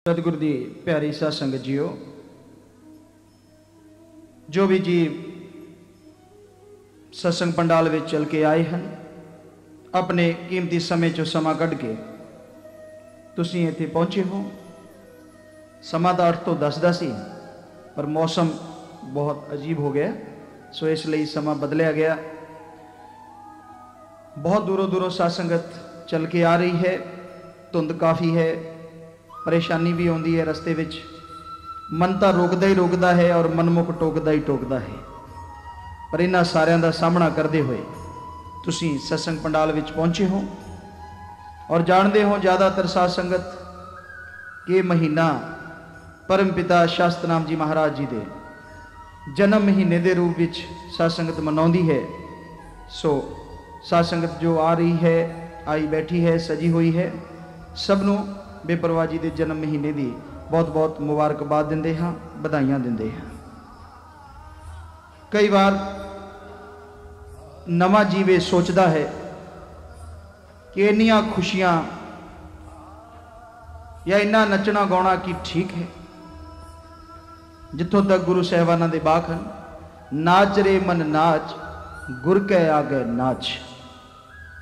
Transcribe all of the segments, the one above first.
सतगुरु दी प्यारी साध संगत जीओ, जो भी जी सत्संग पंडाल में चल के आए हैं, अपने कीमती समय चो समा कढ़ के तुसीं इत्थे पहुंचे हो। समा दा अर्थ तो दसदा सी, पर मौसम बहुत अजीब हो गया, सो इसलिए समा बदलिया गया। बहुत दूरों दूरों साध संगत चल के आ रही है, धुंध काफ़ी है, परेशानी भी आती है रस्ते विच, मन तो रोकदा ही रोकदा है और मनमुख टोकदा ही टोकदा है। पर इन्हां सारियां दा सामना करते हुए तुसीं सत्संग पंडाल विच पहुंचे हो और जानते हो ज़्यादातर साध संगत कि महीना परम पिता शास्त्र नाम जी महाराज जी दे जन्म महीने के रूप विच साध संगत मनाउंदी है। सो साध संगत जो आ रही है, आई बैठी है, सजी हुई है, सबनों बेपरवाह जी के जन्म महीने की बहुत बहुत मुबारकबाद दिंदे हाँ, बधाइयां दिंदे हाँ। कई बार नवा जीवे सोचता है कि इन्नियां खुशियां या इन्ना नचना गाउना की ठीक है। जिथों तक गुरु साहिबाना दे बाख हैं, नाच रे मन नाच गुर कै आगे नाच।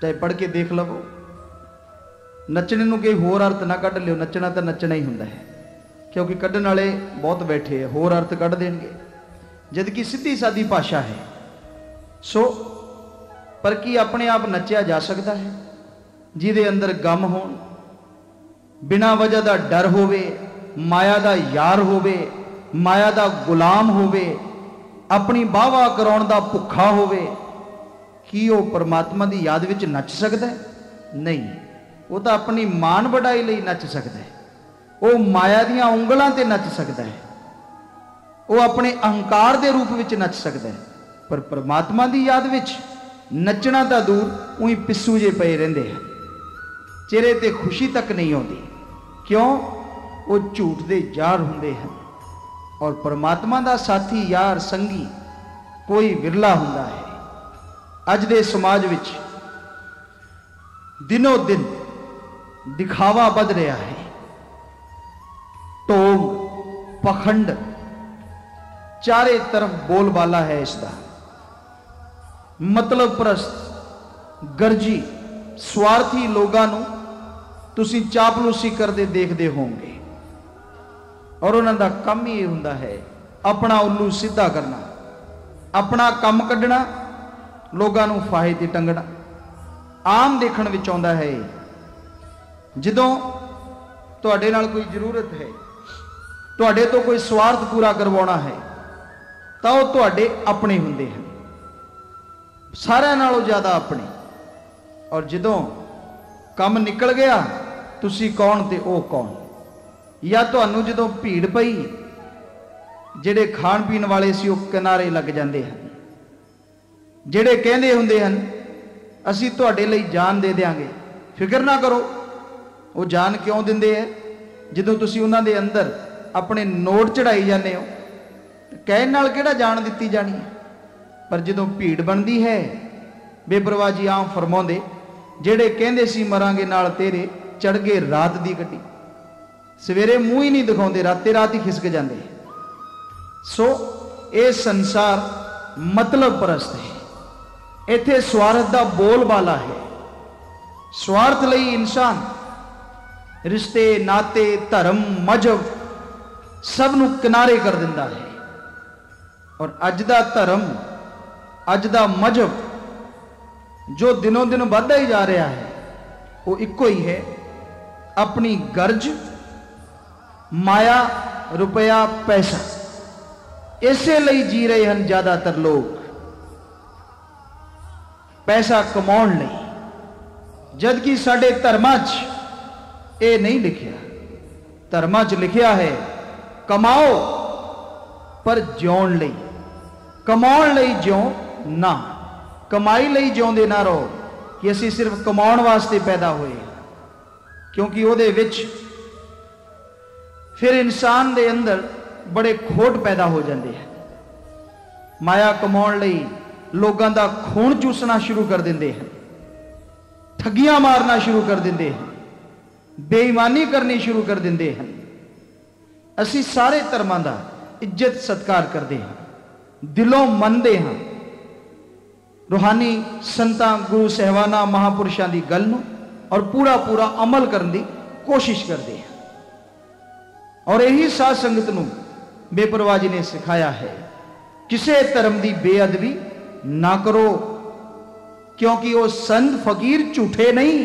चाहे पढ़ के देख लवो, नचने नूं कोई होर अर्थ ना कढ़ लियो, नचना तो नचना ही हुंदा है, क्योंकि कढ़न वाले बहुत बैठे हैं, होर अर्थ कढ़ देंगे, जबकि सीधी सादी भाषा है। सो पर की अपने आप नचिया जा सकता है जिहदे अंदर गम हो, बिना वजह का डर होवे, माया का यार होवे, माया का गुलाम होवे, अपनी वाह वाह कराउण दा भुखा होवे, कि वह परमात्मा की याद विच नच सकता है? नहीं, वो तो अपनी मान बढ़ाई लई नच सकता है, वो माया दियां उंगलां ते नच सकता है, वो अपने अहंकार के रूप में नच सकता है। पर परमात्मा की याद विच नचना तो दूर, उही पिस्सू जे पे रहिंदे हैं, चेहरे ते खुशी तक नहीं आती। क्यों? वो झूठ दे जार हुंदे हैं और परमात्मा का साथी यार संगी कोई विरला हुंदा है। अज दे समाज विच दिनों दिन दिखावा बध रहा है, टोंग पखंड चारे तरफ बोलबाला है इसका। मतलब प्रस्त गर्जी स्वार्थी लोगों नूं तुसी चापलूसी करते देखते होंगे और उन्हां दा काम ही हुंदा है अपना उल्लू सीधा करना, अपना कम कढ़ना, लोगों नूं फाहे ते टंगना। आम देखण विच आउंदा है जदों तुहाडे नाल कोई जरूरत है, तुहाडे तो कोई स्वार्थ पूरा करवाउणा है, तो वह तुहाडे अपने हुंदे हैं, सारिआं नालों ज़्यादा अपने। और जदों कम निकल गया, तुसी कौन ते ओ कौन। या तुहानूं जदों भीड़ पई, जिहड़े खाण पीण वाले सी वो किनारे लग जाते हैं, जिहड़े कहंदे हुंदे हन असीं तुहाडे लई जान दे देंगे, फिक्र ना करो। वो जान क्यों दिंदे है? जदों तुसीं उन्हां दे अंदर अपने नोट चढ़ाई जाते हो, कहण नाल किहड़ा जान दित्ती जानी है। पर जदों भीड़ बनती है, बेपरवाह जी आम फरमाउंदे, जिहड़े कहंदे सी मरांगे नाल तेरे, चढ़ गए रात दी गड्डी, सवेरे मूँह ही नहीं दिखाउंदे, राते रात ही खिसक जाते। सो ये संसार मतलब परस्त है, इत्थे स्वार्थ का बोलबाला है। स्वार्थ लई इंसान रिश्ते नाते धर्म मजहब सब नूं किनारे कर दिंदा है। और अज दा धर्म, अज दा मजहब जो दिनों दिन बढ़ता ही जा रहा है, वो इको ही है, अपनी गर्ज, माया, रुपया, पैसा, इसे लई जी रहे हैं ज्यादातर लोग, पैसा कमाउण लई। जबकि साडे धर्मां च ये नहीं लिखिया। धर्मां च लिखिया है कमाओ पर जिउण लई, कमाउण लई जिउं ना, कमाई लई जिउंदे ना रहो कि असीं सिर्फ कमाउण वास्ते पैदा होए। क्योंकि उहदे विच फिर इंसान दे अंदर बड़े खोट पैदा हो जाते हैं। माया कमाउण लई लोगों का खून चूसना शुरू कर देंदे हैं, ठगियां मारना शुरू कर देंदे हैं, बेईमानी करनी शुरू कर देंदे हैं, ਅਸੀਂ ਸਾਰੇ ਧਰਮਾਂ ਦਾ ਇੱਜ਼ਤ ਸਤਿਕਾਰ ਕਰਦੇ ਹਾਂ, ਦਿਲੋਂ ਮੰਨਦੇ ਹਾਂ रूहानी संतां गुरु सहबाना महापुरुषों की गल नूं और पूरा पूरा अमल करने की कोशिश करते हैं। और यही साध संगत नूं बेपरवाह जी ने सिखाया है, किसी धर्म की बेअदबी ना करो, क्योंकि वो संत फकीर झूठे नहीं,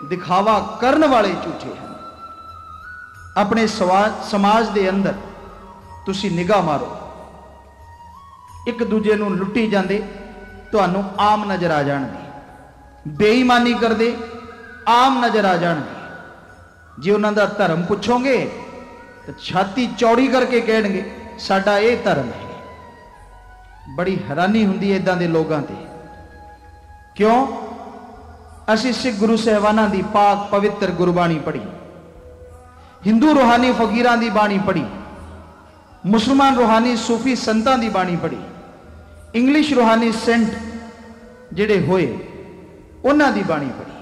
दिखावा करने वाले झूठे हैं। अपने समाज के अंदर तुसी निगाह मारो, एक दूजे नूं लुट्टी जाते ਤੁਹਾਨੂੰ आम नज़र आ जाएंगे, बेईमानी करते आम नज़र आ जाएंगे। जे उन्होंने धर्म पूछोगे तो छाती चौड़ी करके कहेंगे साडा ये धर्म है। बड़ी हैरानी हुंदी है इदां दे लोगों ते। क्यों? असीं सिख गुरु साहिबाना दी पाक पवित्र गुरबाणी पढ़ी, हिंदू रूहानी फकीरां दी बाणी पढ़ी, मुसलमान रूहानी सूफी संतां दी बाणी पढ़ी, इंग्लिश रूहानी सेंट जिहड़े होए उन्हां दी बाणी पढ़ी।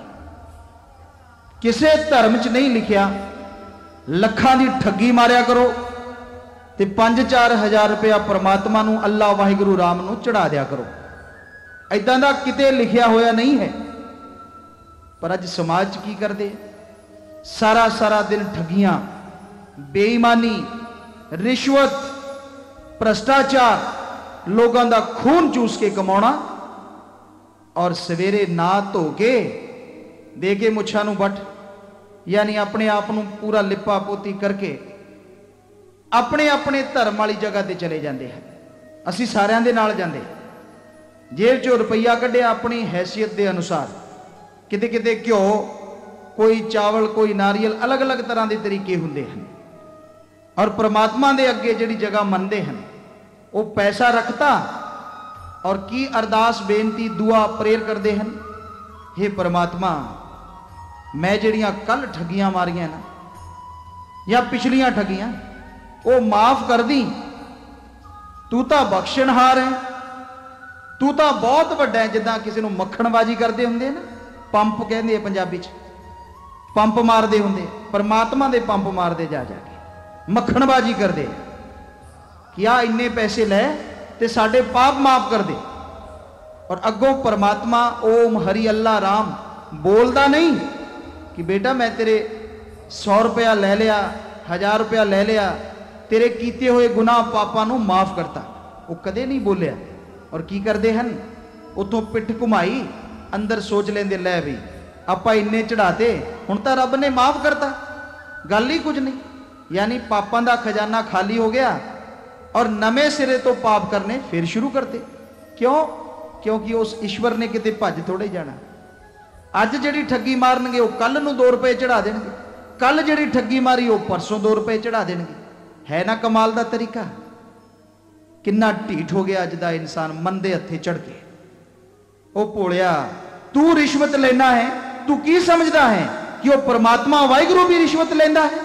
किसी धर्म च नहीं लिखिया लखां दी ठगी मारिया करो ते 5-4 हज़ार रुपया परमात्मा नूं अल्लाह वाहिगुरू राम नूं चढ़ा दिया करो, इदां दा किते लिखिया होया नहीं है। पर अज समाज की करते, सारा सारा दिन ठगियां, बेईमानी, रिश्वत, भ्रष्टाचार, लोगों का खून चूस के कमाना, और सवेरे ना धो के दे के मुछां नूं बट, यानी अपने आप नूं पूरा लिपा पोती करके अपने अपने धर्म वाली जगह ते चले जाते हैं। असीं सारियां दे नाल जांदे, जेब चों रुपया कढ़िया अपनी हैसियत के अनुसार, किते किते घ्यो, कोई चावल, कोई नारियल, अलग अलग तरह के तरीके हुंदे हैं। और परमात्मा दे अगे जिहड़ी जगह मनते हैं वो पैसा रखता और की अरदास बेनती दुआ प्रेयर करते हैं, हे परमात्मा मैं जिहड़ियां कल ठगियां मारियां ना या पिछलियां ठगियां वो माफ कर दी, तू तो बख्शणहार है, तू तो बहुत वड्डा है। जिद्दां किसी नूं मक्खणबाजी करते हुंदे ना, पंप कहंदे पंजाबी च, पंप मारते हुंदे, परमात्मा दे पंप मारते जा जाके मक्खणबाजी करते कि आ इन्ने पैसे लै ते साडे पाप माफ कर दे। और अगों परमात्मा ओम हरि अल्लाह राम बोलता नहीं कि बेटा मैं तेरे 100 रुपया ले लिया, 1000 रुपया ले लिया, तेरे कीते हुए गुनाह पापां नूं माफ करता, वो कदे नहीं बोलिया। और की करते हैं, उतों पिठ घुमाई, अंदर सोच लेंदे लै भी आपां इन्ने चढ़ाते, हुण तां रब ने माफ करता, गल ही कुछ नहीं। यानी पापां दा खजाना खाली हो गया और नवे सिरे तो पाप करने फिर शुरू करते। क्यों? क्योंकि उस ईश्वर ने किते भज थोड़े जाना। अज जिहड़ी ठगी मारनगे वो कल नूं 2 रुपए चढ़ा देणगे, कल जिहड़ी ठगी मारी वो परसों 2 रुपए चढ़ा देणगे। है ना कमाल दा तरीका? किन्ना ढीठ हो गया अज दा इंसान मन दे हत्थे चढ़ के। ओ भोलिया, तू रिश्वत लेना है, तू की समझदा है कि वो परमात्मा वाहिगुरू भी रिश्वत लेंदा है?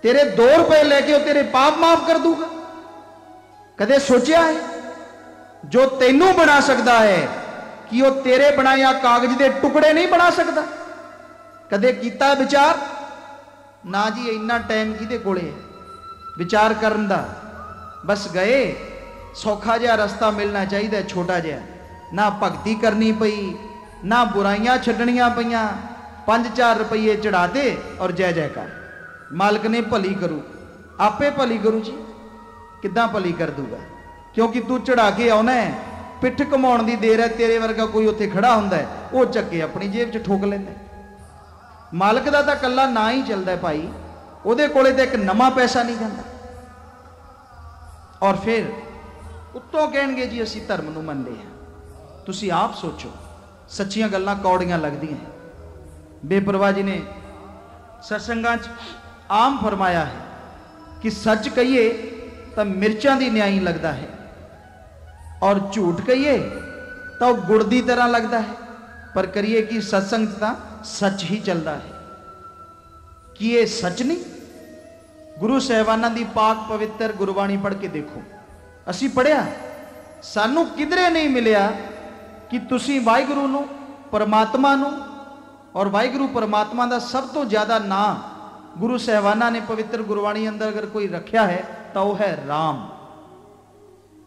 तेरे 2 रुपए लेके वो तेरे पाप माफ कर दूगा? कदे सोचिया है? जो तेनू बना सकता है कि वो तेरे बनाया कागज के टुकड़े नहीं बना सकता? कदे कीता विचार? ना जी, इन्ना टाइम किहदे कोले है विचार करन दा? बस गए, सौखा जिहा रस्ता मिलना चाहिए, छोटा जिहा, ना भगती करनी पई, ना बुराइयां छड्डणियां पईयां, 5-4 रुपये चढ़ाते और जय जयकार, मालिक ने भली करू, आपे भली करू जी। किद्दां भली कर दूगा? क्योंकि तू चढ़ा के आना है, पिठ घुमाउण दी देर है, तेरे वर्गा कोई उत्थे खड़ा हुंदा है, वो चक्के अपनी जेब च ठोक लैंदा। मालिक दा तां कल्ला ना ही चलदा है भाई, उहदे कोले तां एक नवां पैसा नहीं जांदा। और फिर उत्तों कहणगे जी असीं धर्म नूं मनदे हां। तुसीं आप सोचो, सच्चियां गल्लां कौड़ियां लगदियां हैं। बेपरवाह जी ने सत्संगां च आम फरमाया है कि सच कहिए तो मिर्चां दी न्याई लगता है, और झूठ कहिए तो गुड़ की तरह लगता है। पर करिए कि सत्संग तो सच ही चलता है। कि ये सच नहीं? गुरु साहिबाना दी पाक पवित्र गुरबाणी पढ़ के देखो, असी पढ़िया, सानू किधरे नहीं मिलिया कि तुसी वाहिगुरू नू, परमात्मा नू, और वाहिगुरू परमात्मा दा सब तो ज्यादा नाम गुरु साहबाना ने पवित्र गुरबाणी अंदर अगर कोई रखा है तो वह है राम,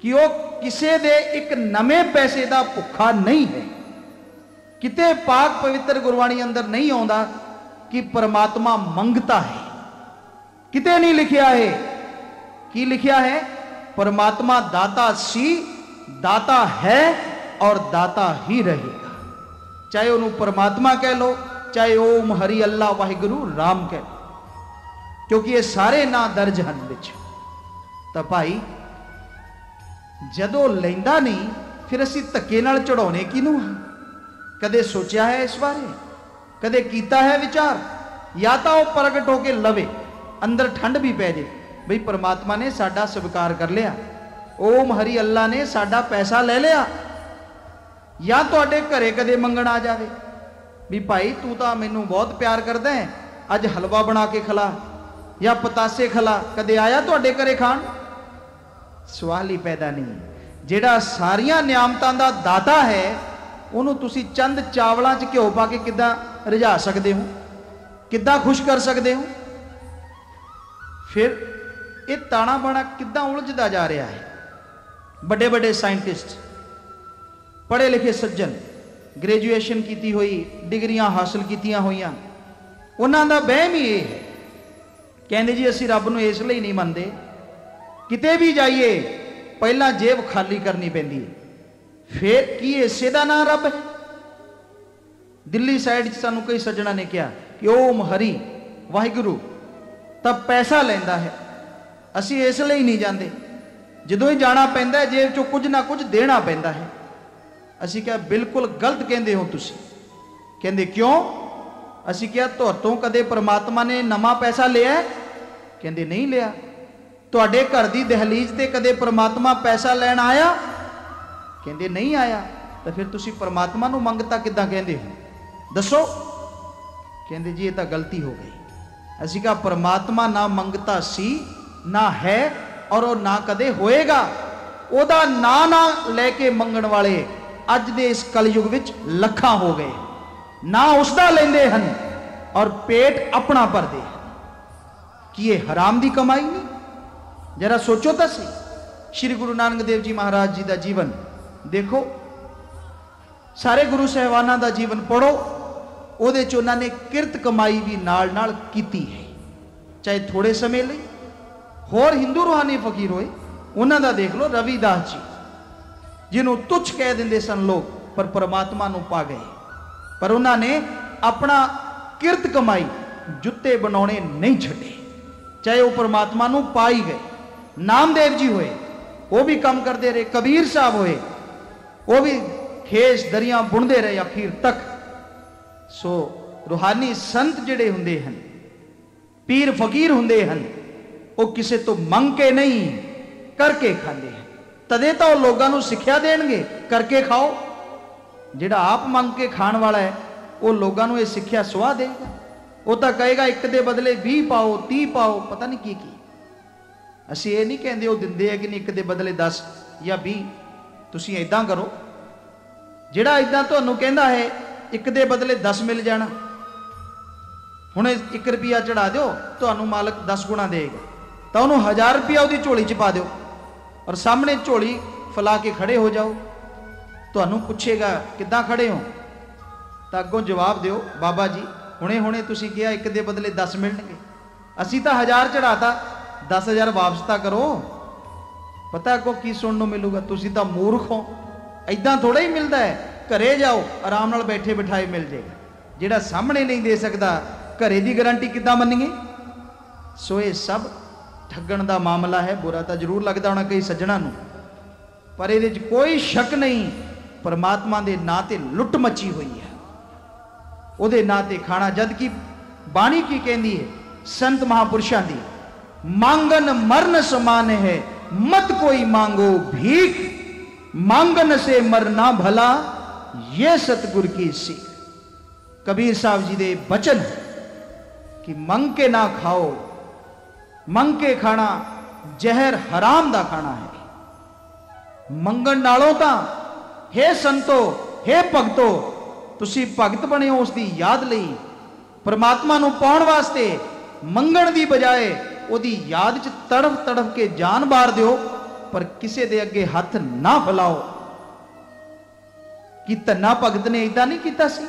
कि वह किसी दे एक नवे पैसे का भुखा नहीं है। किते पाक पवित्र गुरबाणी अंदर नहीं आता कि परमात्मा मंगता है, किते नहीं लिखा है। कि लिखा है? परमात्मा दाता सी, दाता है और दाता ही रहेगा। चाहे उन्होंने परमात्मा कह लो, चाहे ओम हरि अल्लाह वाहिगुरु राम कह लो, क्योंकि ये सारे ना दर्ज हैं विच। तो भाई जदों लैंदा नहीं फिर असी धक्के नाल चढ़ाउने किनू? कदे सोचा है इस बारे? कदे कीता है विचार? या तो वह प्रगट होके लवे, अंदर ठंड भी पै जाए, बई परमात्मा ने साडा स्वीकार कर लिया, ओम हरि अल्लाह ने साडा पैसा ले लिया। या तुहाडे घरे कदे मंगण आ जावे भी भाई तू तो मैनू बहुत प्यार करदा है, अज हलवा बना के खिला या पतासे खिला। कदे आया तुहाडे घरे खाण? सवाल ही पैदा नहीं। जिहड़ा सारियां नियामतां दा दाता है उन्होंने तुसी चंद चावलों च घ्यो पा के किद्दां रिझा सकते हो, किद्दां खुश कर सकते हो? फिर ये ताना बाना किद्दां उलझदा जा रहा है। बड़े बड़े साइंटिस्ट, पढ़े लिखे सज्जन, ग्रेजुएशन की हुई, डिग्रियां हासिल कीतियां होईयां, उन्हां दा वहम ही ये है, कहंदे जी असीं रब नूं इस लई नहीं मनदे, किते भी जाइए पहला जेब खाली करनी पैंदी है, फिर की इसे दा नाम रब है? दिल्ली साइड सानू कई सज्जणा ने कहा कि ओम हरि वाहिगुरु तब पैसा लेंदा है, असी इस लई नहीं जाते, जदों ही जाना पैंदा है जेब चो कुछ ना कुछ देना पैंदा है। असी क्या बिल्कुल गलत कहते हो तुसी? कहते क्यों? असी क्या तुहातों कदे परमात्मा ने नवा पैसा लिया? कहते नहीं लिया। तुहाडे घर दी दहलीज ते कदे परमात्मा पैसा लैन आया? कहते नहीं आया। तो फिर तुसी परमात्मा नूं मंगता किद्दां कहंदे हो? दसो। कहते जी ये तो गलती हो गई। असी कहा परमात्मा ना मंगता सी, ना है और वो ना कदे होएगा। ओदा ना लैके मंगण वाले अज दे इस कलयुग विच लखां हो गए, ना उसका लेंदे हन और पेट अपना भरदे हन। कि ये हराम दी कमाई नहीं? जरा सोचो तो सही। श्री गुरु नानक देव जी महाराज जी का जीवन देखो, सारे गुरु साहबाना का जीवन पढ़ो, ਉਹਦੇ ਚ ਉਹਨਾਂ ਨੇ किरत कमाई भी नाल नाल कीती है, चाहे थोड़े समय ਲਈ। होर हिंदू रूहानी फकीर होए उन्हां दा देख लो, रविदास जी जिन्हों तुच्छ कह देंदे सन लोग, पर परमात्मा नूं पा गए। पर उन्होंने अपना किरत कमाई जुत्ते बनाने नहीं छड्डे, चाहे वह परमात्मा नूं पा ही गए। नामदेव जी होए वो भी काम करते रहे, कबीर साहब होए वो भी खेस दरियां बुनते रहे आखिर तक। सो रूहानी संत जिहड़े हुंदे हन, पीर फकीर हुंदे हन, वो किसी तो मंग के नहीं करके खाते हैं। तदे तो लोगों को सिक्ख्या देंगे करके खाओ। जिहड़ा आप मंग के खाण वाला है वो लोगों को यह सिक्ख्या सुहा देगा। वो तो कहेगा एक दे बदले 20 पाओ 30 पाओ, पता नहीं की। असी ये नहीं कहते वो दिंदे है कि नहीं, एक दे बदले 10 या 20। तुसीं इदां करो, जिहड़ा इदां तुहानूं कहंदा है एक दे बदले 10 मिल जाना, हुण 1 रुपया चढ़ा दो, तुहानूं मालक 10 गुणा देगा, तो उन्होंने 1000 रुपया उसकी झोली च पा दो और सामने झोली फैला के खड़े हो जाओ। तुहानूं पुछेगा किद्दां खड़े हो, तो अगों जवाब दिओ बाबा जी हुणे हुणे तुसीं कहा एक दे बदले 10 मिलणगे, असीं तां 1000 चढ़ाता, 10,000 वापस तां करो। पता अगों की सुनने नूं मिलूगा? तुसीं तां मूर्ख हो, इदां थोड़ा ही मिलता है। घरे जाओ आराम नाल बैठे बिठाए मिल जाएगा, जिहड़ा सामने नहीं दे सकता घरे की गारंटी किद्दां मन्नीए? सो ये सब ठगण का मामला है। बुरा तो जरूर लगता होना कई सज्जणों नूं, पर ये कोई शक नहीं, परमात्मा के नां ते लुट मची हुई है, उहदे नां ते खाना। जद कि बाणी की कहती है संत महापुरुषों की, मांगन मरण समान है, मत कोई मांगो भीख, मांगन से मरना भला, ये सतगुर की सीख। कबीर साहब जी दे बचन कि मंग के ना खाओ, मंग के खाना जहर हराम दा खाना है। मंगण नालों तां हे संतो हे भगतो, तुसी भगत बने हो उसकी याद लई, परमात्मा नूं पाउण वास्ते मंगण की बजाय ਉਹਦੀ याद च तड़फ तड़फ के जान बार दिओ, पर किसी दे अगे हथ ना फैलाओ। कि धन्ना भगत ने इदां नहीं कीता सी?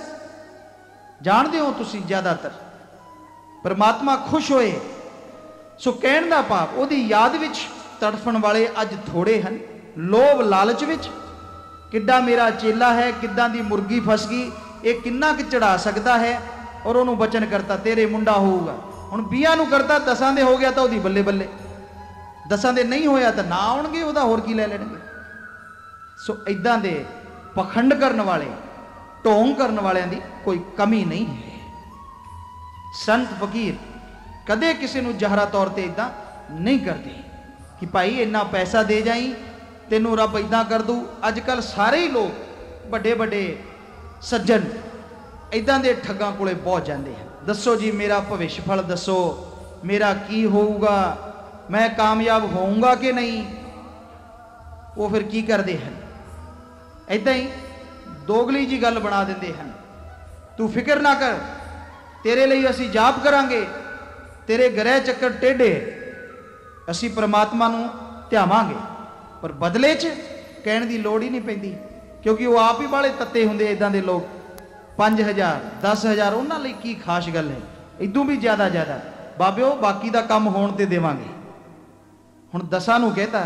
जानदे हो तुसीं ज़्यादातर परमात्मा खुश होए। सो कहण दा भाव ਉਹਦੀ याद विच तड़फण वाले अज थोड़े हैं। लोभ लालच विच किड्डा मेरा चेला है, किद्दां दी मुर्गी फस गई, ये किन्ना कि चढ़ा सकता है, और उन्होंने बचन करता तेरे मुंडा होऊगा। हुण 20 नूं करता 10 दे हो गया तो ਉਹਦੀ बल्ले बल्ले, 10 दे नहीं होया तो ना आउणगे, ਉਹਦਾ होर की लै लैणगे। सो इदां दे पखंड करन वाले, ढोंग करन वालियां दी कोई कमी नहीं है। संत फकीर कदे किसी नूं जहरा तौर ते इदां नहीं करते कि भाई इन्ना पैसा दे जाई तेनू रब इदां कर दू। अजकल सारे ही लोग बड़े बड़े सज्जन इदां दे ठगां कोले पहुंच जाते हैं। दसो जी मेरा भविष्य फल दसो, मेरा की होऊगा, मैं कामयाब होऊंगा कि नहीं। वो फिर की करते हैं, इदां ही दोगली जी गल बना देंदे हैं। तू फिक्र ना कर, तेरे लिए असी जाप करांगे, तेरे ग्रह चक्कर टेढ़े, असी परमात्मा नूं ध्यावांगे, पर बदले च कहण दी लोड़ ही नहीं पैंदी, क्योंकि वो आप ही वाले तत्ते हुंदे इदां दे लोग। 5000 10,000 उन्हां लई की खास गल है, इदों भी ज़्यादा बाबिओ बाकी दा काम होण ते देवांगे। हुण 10 नूं कहता,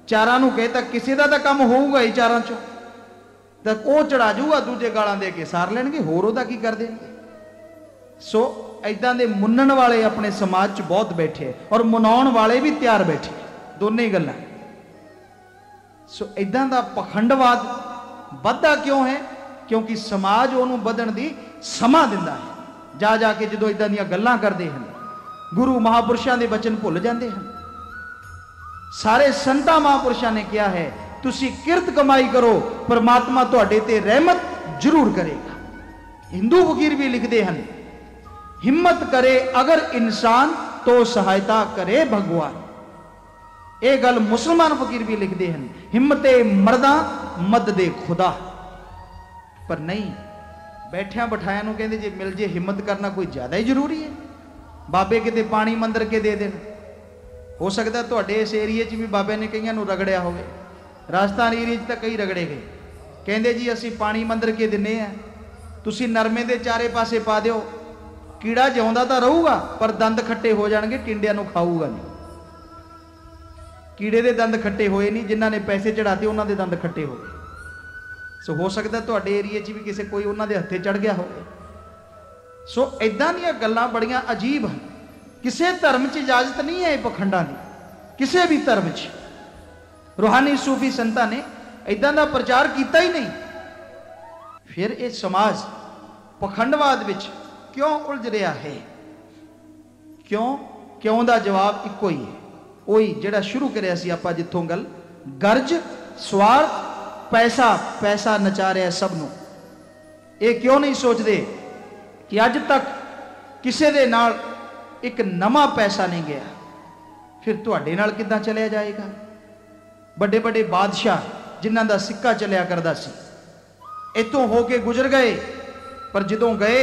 4 नूं कहता, किसी दा तां काम होऊगा ही 4 चों, तां ओह चढ़ा जूगा, दूजे गालां दे के सार लैणगे, होर ओहदा की कर देणगे। सो इदां दे मुन्नण वाले अपने समाज च बहुत बैठे, और मनाउण वाले भी तैयार बैठे, दोने ही गल्लां। सो इदां दा पखंडवाद वधदा क्यों है? क्योंकि समाज उहनूं वधण दी समा दिंदा है। जा जाके जदों इदां दीयां गल्लां करदे हन, गुरु महापुरुषां दे वचन भुल जांदे हन। सारे संतां महापुरुषां ने कहा है तुसीं किरत कमाई करो, परमात्मा तुहाडे ते रहमत जरूर करेगा। हिंदू फकीर भी लिखते हैं, हिम्मत करे अगर इंसान तो सहायता करे भगवान। ये गल मुसलमान फकीर भी लिखते हैं, हिम्मते मर्दा मद दे खुदा। पर नहीं, बैठिया बिठाया नूं कहंदे जे मिल जे हिम्मत करना कोई ज़्यादा ही जरूरी है। बाबे किते पानी मंदर के दे देन, हो सकता तुहाडे इस एरिए च भी बाबे ने कईयां नूं रगड़िया होवे। राजस्थान एरिए च तां कई रगड़े गए, कहंदे जी असीं पानी मंदर के दिन्ने आ, तुसीं नरमे दे चारे पासे पा दिओ, कीड़ा जिउंदा तां रहूगा पर दंद खट्टे हो जाणगे, टिंडिਆਂ नूं खाऊगा नहीं। कीड़े दे दंद खट्टे होए नहीं, जिन्हां ने पैसे चढ़ाते उन्हां दे दंद खट्टे हो गए। सो हो सकता तुहाडे एरिए च भी किसी कोई उन्हां दे हत्थे चढ़ गया होवे। सो इदां दीयां गल्लां बड़ियां अजीब हैं। किसी धर्म च इजाजत नहीं है पखंडां दी, किसी भी धर्म च। रूहानी सूफी संतां ने इदां दा प्रचार किया ही नहीं। फिर ये समाज पखंडवाद विच क्यों उलझ रहा है? क्यों दा जवाब इको ही है, वही जिहड़ा शुरू करिया सी आपां जिथों गल, गर्ज स्वार्थ पैसा नचा रहा सब नूं। ये क्यों नहीं सोचते कि अज तक किसी दे नाल एक नवा पैसा नहीं गया, फिर तुहाडे नाल किदां चलिया जाएगा? बड़े बड़े बादशाह जिन्हां दा सिक्का चलिया करदा सी, इतों होके गुजर गए, पर जदों गए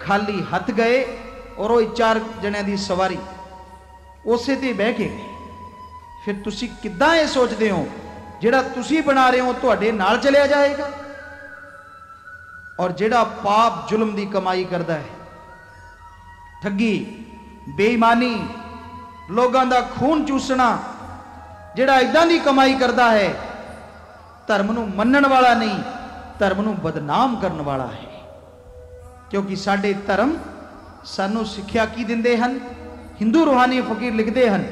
खाली हथ गए, और वो 4 जणियां दी सवारी उसे ते बह के गए। फिर तुसी किदां ये सोचते हो जिहड़ा तुसी बना रहे हो तुहाडे नाल चलिया जाएगा? और जिहड़ा पाप जुल्म दी कमाई करदा है, ठगी बेईमानी लोगों का खून चूसना, जिहड़ा इदां दी कमाई करदा है, धर्म नूं मन्नण वाला नहीं, धर्म नूं बदनाम करन वाला है। क्योंकि साडे धर्म सानू सिक्ख्या की दिंदे हन? हिंदू रूहानी फकीर लिखते हैं,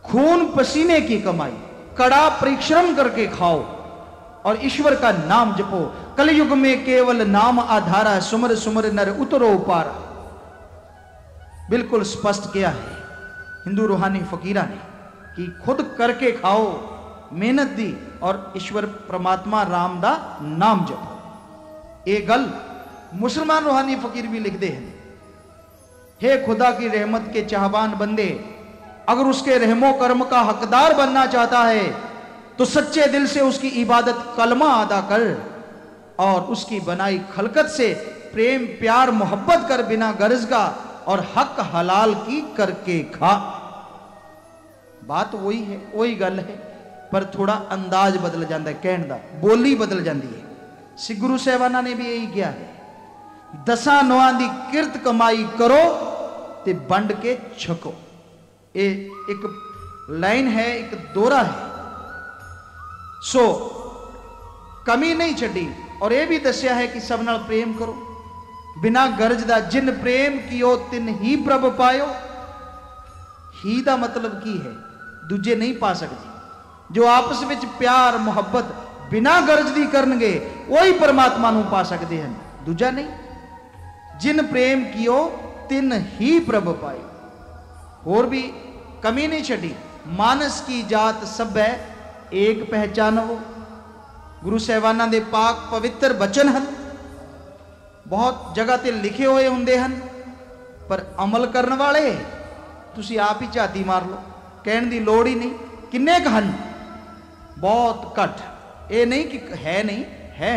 खून पसीने की कमाई कड़ा परिश्रम करके खाओ और ईश्वर का नाम जपो, कलयुग में केवल नाम आधारा, सुमर सुमर नर उतरो पारा। बिल्कुल स्पष्ट किया है हिंदू रूहानी फकीरा ने कि खुद करके खाओ, मेहनत दी, और ईश्वर परमात्मा राम दा नाम जपो। ये गल मुसलमान रूहानी फकीर भी लिखते हैं, हे खुदा की रहमत के चाहवान बंदे, अगर उसके रहमो कर्म का हकदार बनना चाहता है तो सच्चे दिल से उसकी इबादत कलमा अदा कर, और उसकी बनाई खलकत से प्रेम प्यार मोहब्बत कर बिना गर्ज का, और हक हलाल की करके खा। बात वही है, वही गल है, पर थोड़ा अंदाज बदल जाता है कहने का, बोली बदल जाती है। सिख गुरु साहिबाना ने भी यही किया है, 10 नौआं दी किरत कमाई करो ते बंड के छको। ये एक लाइन है, एक दोहरा है। सो कमी नहीं छड़ी, और यह भी दसिया है कि सब नाल प्रेम करो बिना गरज दा, जिन प्रेम कियो तिन ही प्रभ पायो। ही दा मतलब की है, दूजे नहीं पा सकते। जो आपस में प्यार मुहब्बत बिना गरज दी करनगे वही परमात्मा नूं पा सकते हैं, दूजा नहीं। जिन प्रेम कियो तिन ही प्रभ पायो। और भी कमी नहीं छड़ी, मानस की जात सब है एक पहचानो। गुरु साहिबाना दे पाक पवित्र बचन हैं, बहुत जगह ते लिखे हुए होंदे हैं, पर अमल करने वाले तुसी आप ही झाती मार लो, कहने की लोड़ ही नहीं। किन्ने क हन? बहुत घट। ये नहीं कि है नहीं, है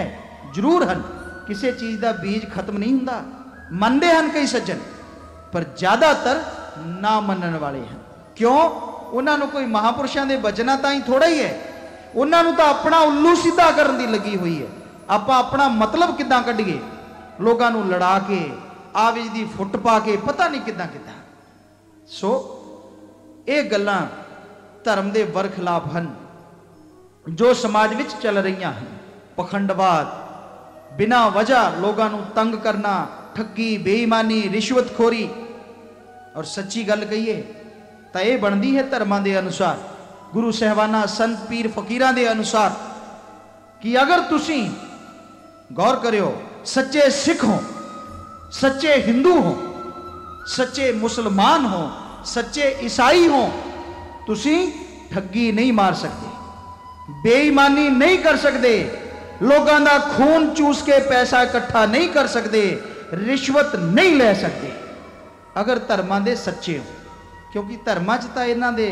जरूर हैं। किसी चीज़ का बीज खत्म नहीं होंदा। मनते हैं कई सज्जन, पर ज़्यादातर ना मनन वाले हैं। क्यों? उन्होंने कोई महापुरुषों के बचना ताई थोड़ा ही है, उन्होंने तो अपना उल्लू सीधा करने की लगी हुई है। आप अपना मतलब किद्दां कढ़िए, लोगों को लड़ा के आविज की फुट पा के पता नहीं किद्दां किद्दां। सो ये गल्लां धर्म के वरखिलाफ हैं जो समाज में चल रही हैं। पखंडवाद, बिना वजह लोगों को तंग करना, ठगी बेईमानी रिश्वतखोरी। और सच्ची गल कहिए तो यह बनती है धर्मां के अनुसार, गुरु साहिबाना संत पीर फकीरां के अनुसार, कि अगर तुसी गौर करियो सच्चे सिख हो, सच्चे हिंदू हो, सच्चे मुसलमान हो, सच्चे ईसाई हो, तुसी ठगी नहीं मार सकते, बेईमानी नहीं कर सकते, लोगों का खून चूस के पैसा इकट्ठा नहीं कर सकते, रिश्वत नहीं ले सकते, अगर धर्मां दे सच्चे हो। क्योंकि धर्मां च तां इन्हां दे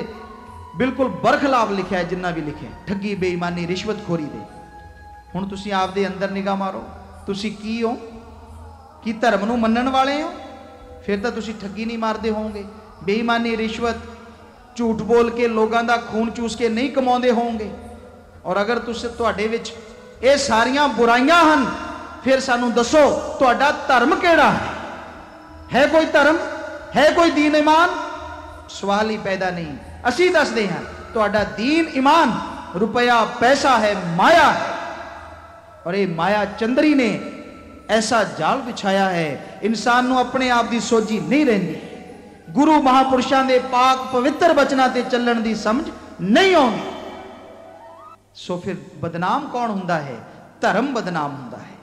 बिल्कुल बरखिलाफ लिखा है, जिन्ना भी लिखे ठगी बेईमानी रिश्वतखोरी दे। हुण तुसीं आपदे अंदर निगाह मारो, तुसीं की हो? कि धर्म नूं मनण वाले हो? फिर तो तुसीं ठगी नहीं मारदे होवोगे, बेईमानी रिश्वत झूठ बोल के लोगों का खून चूस के नहीं कमाउंदे होवोगे। और अगर तुहाडे विच ये सारियां बुराइयां हन, फिर सानू दसो तुहाडा धर्म किहड़ा है कोई धर्म है, कोई दीन ईमान? सवाल ही पैदा नहीं। असी दसदे हैं तुहाडा दीन ईमान रुपया पैसा है, माया है। और ये माया चंद्री ने ऐसा जाल बिछाया है, इंसान नूं अपने आप की सोझी नहीं रहिंदी। गुरु महापुरुषों के पाक पवित्र बचनां ते चलण की समझ नहीं आउंदी। सो फिर बदनाम कौन हुंदा है? धर्म बदनाम हुंदा है।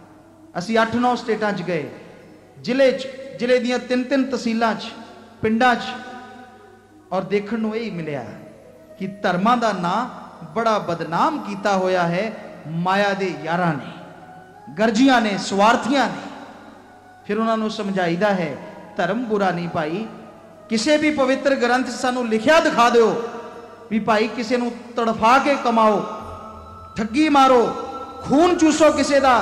असी 8-9 स्टेटां च गए, जिले दियां 3-3 तहसीलां च, पिंडां च, और देखण नूं यही मिलिया कि धर्मां दा नां बड़ा बदनाम किया होया है माया दे यारां ने, गर्जियां ने, स्वार्थियां ने। फिर उन्होंने समझाईदा है धर्म बुरा नहीं भाई, किसी भी पवित्र ग्रंथ सानू लिखिया दिखा दो भी भाई किसी नूं तड़फा के कमाओ, ठगी मारो, खून चूसो किसी का,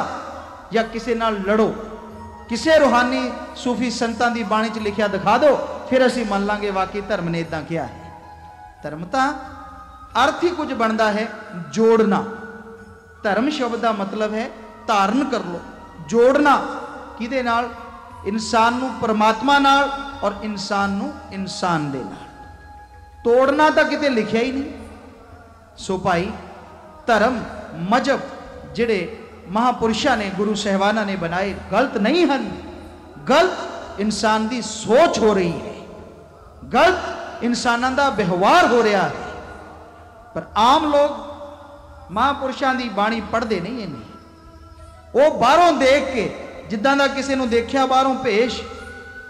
या किसी नाल लड़ो। किसी रूहानी सूफी संतां दी बाणी च लिखिया दिखा दो, फिर असी मन लांगे वाकई धर्म ने इदां किया है। धर्म तां अर्थ ही कुछ बनता है जोड़ना। धर्म शब्द का मतलब है धारण कर लो, जोड़ना। किहदे नाल? इंसान नूं परमात्मा नाल और इंसान नूं इंसान दे नाल। तोड़ना तो किते लिखिया ही नहीं। सो भाई धर्म मजहब जिहड़े महापुरुषों ने, गुरु साहिबाना ने बनाए गलत नहीं हैं। गलत इंसान की सोच हो रही है, गलत इंसानों का व्यवहार हो रहा है। पर आम लोग महापुरुषों की बाणी पढ़ते नहीं है। वो बाहरों देख के जिदा का किसी ने देखा बाहरों भेष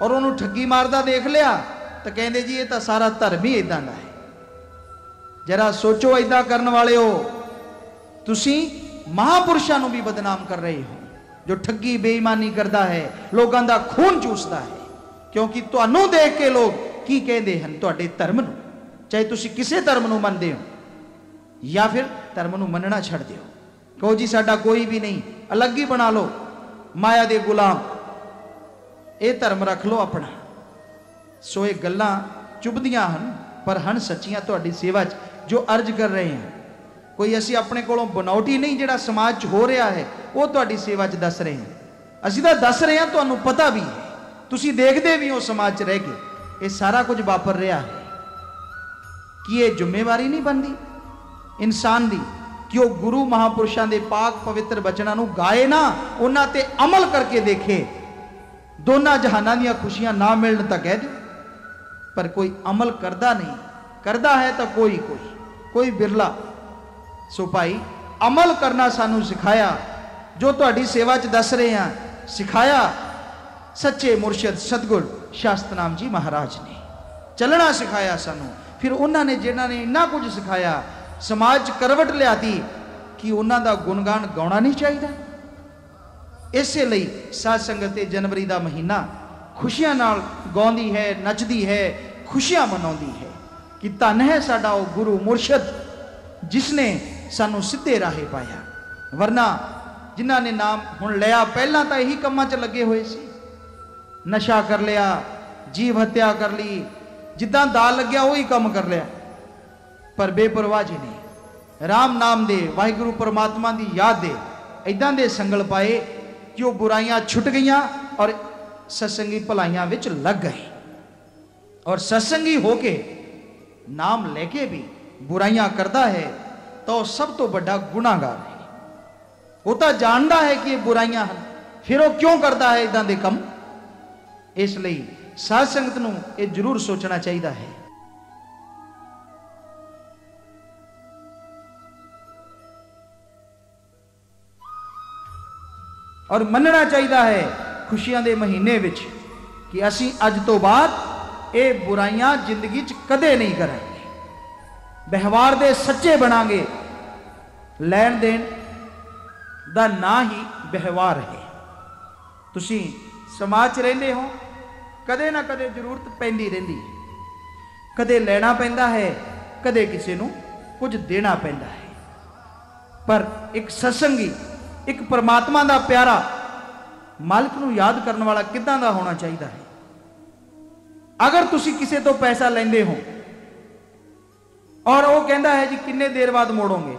और उन्होंने ठगी मारदा देख लिया तो कहते जी ये तो सारा धर्म ही इदा का है। जरा सोचो, इदा करने वाले हो तुसी महापुरुषों को भी बदनाम कर रहे हो, जो ठगी बेईमानी करता है, लोगों का खून चूसता है। क्योंकि तुहानू देख के लोग की कहते हैं तुहाडे धर्म नूं, चाहे तुसी किसी धर्म नूं मनदे हो या फिर धर्म नूं मनना छड़ दिओ। कहो जी साडा कोई भी नहीं, अलग ही बना लो, माया दे गुलाम, ये धर्म रख लो अपना। सो ये गल्लां चुभदियां हन पर हन सच्चियां तुहाडी सेवा च जो अर्ज कर रहे हैं। कोई असी अपने कोलों बनावटी नहीं जिहड़ा समाज च हो रहा है वो तुहाडी सेवा च दस रहे हैं। असी तां दस रहे हैं, तुहानूं पता भी है, तुसी देखदे भी हो समाज च रह के ये सारा कुछ वापर रहा है। कि ये जिम्मेवारी नहीं बनती इंसान दी कि वह गुरु महापुरुषों के पाक पवित्र बचनों को गाए ना, उन्हां ते अमल करके देखे। दोनों जहानां दीयां खुशियां ना मिलन तो कह दो, पर कोई अमल करता नहीं, करता है तो कोई बिरला। सो भाई अमल करना सानू सिखाया, जो तुहाडी सेवा च दस रहे हैं सिखाया सच्चे मुर्शद सतगुर शास्त्र नाम जी महाराज ने। चलना सिखाया सानू। फिर उन्होंने जिन्होंने इन्ना कुछ सिखाया समाज करवट लियाती कि उन्हों का गुणगान गाना नहीं चाहिए। इसलिए साध संगत जनवरी का महीना खुशियां नाल गाउंदी है, नचदी है, खुशियां मनाउंदी है कि धन है साडा वो गुरु मुर्शद जिसने सानू सीधे राहे पाया। वरना जिन्हों ने नाम हुण लिया पहला तो यही कामां च लगे हुए सी, नशा कर लिया, जीव हत्या कर ली, जिद्दां दा लग्या वही काम कर लिया। पर बेपरवाह जी ने राम नाम दे वाहिगुरु परमात्मा की याद दे इदां दे संगल पाए कि वो बुराइयां छुट गईयां और सत्संगी भलाइयां विच लग गए। और सत्संगी होके नाम लेके भी बुराइयां करता है तो सब तो बड़ा गुनाहगार है। वो तो जानता है कि ये बुराइयां हैं, फिर वो क्यों करता है इदां दे कम। इसलिए साध संगत नूं ये जरूर सोचना चाहिए है। और मनना चाहिए है खुशियां दे महीने विच कि असी अज तो बाद ये बुराइयां जिंदगी च कदे नहीं करांगे। व्यवहार दे सच्चे बनांगे। लैन देन दा ना ही व्यवहार है। तुसी समाज रहिंदे हो, कदे ना कदे जरूरत पैंदी रहिंदी है। कदे लेना पैंदा है, कदे किसी नूं कुछ देना पैंदा है। पर एक सत्संगी, एक परमात्मा दा प्यारा मालिक नूं याद करने वाला किदां दा होना चाहिए है। अगर तुसी किसी तो पैसा लेंदे हो और वो कहता है जी किन्ने देर बाद मोड़ोगे,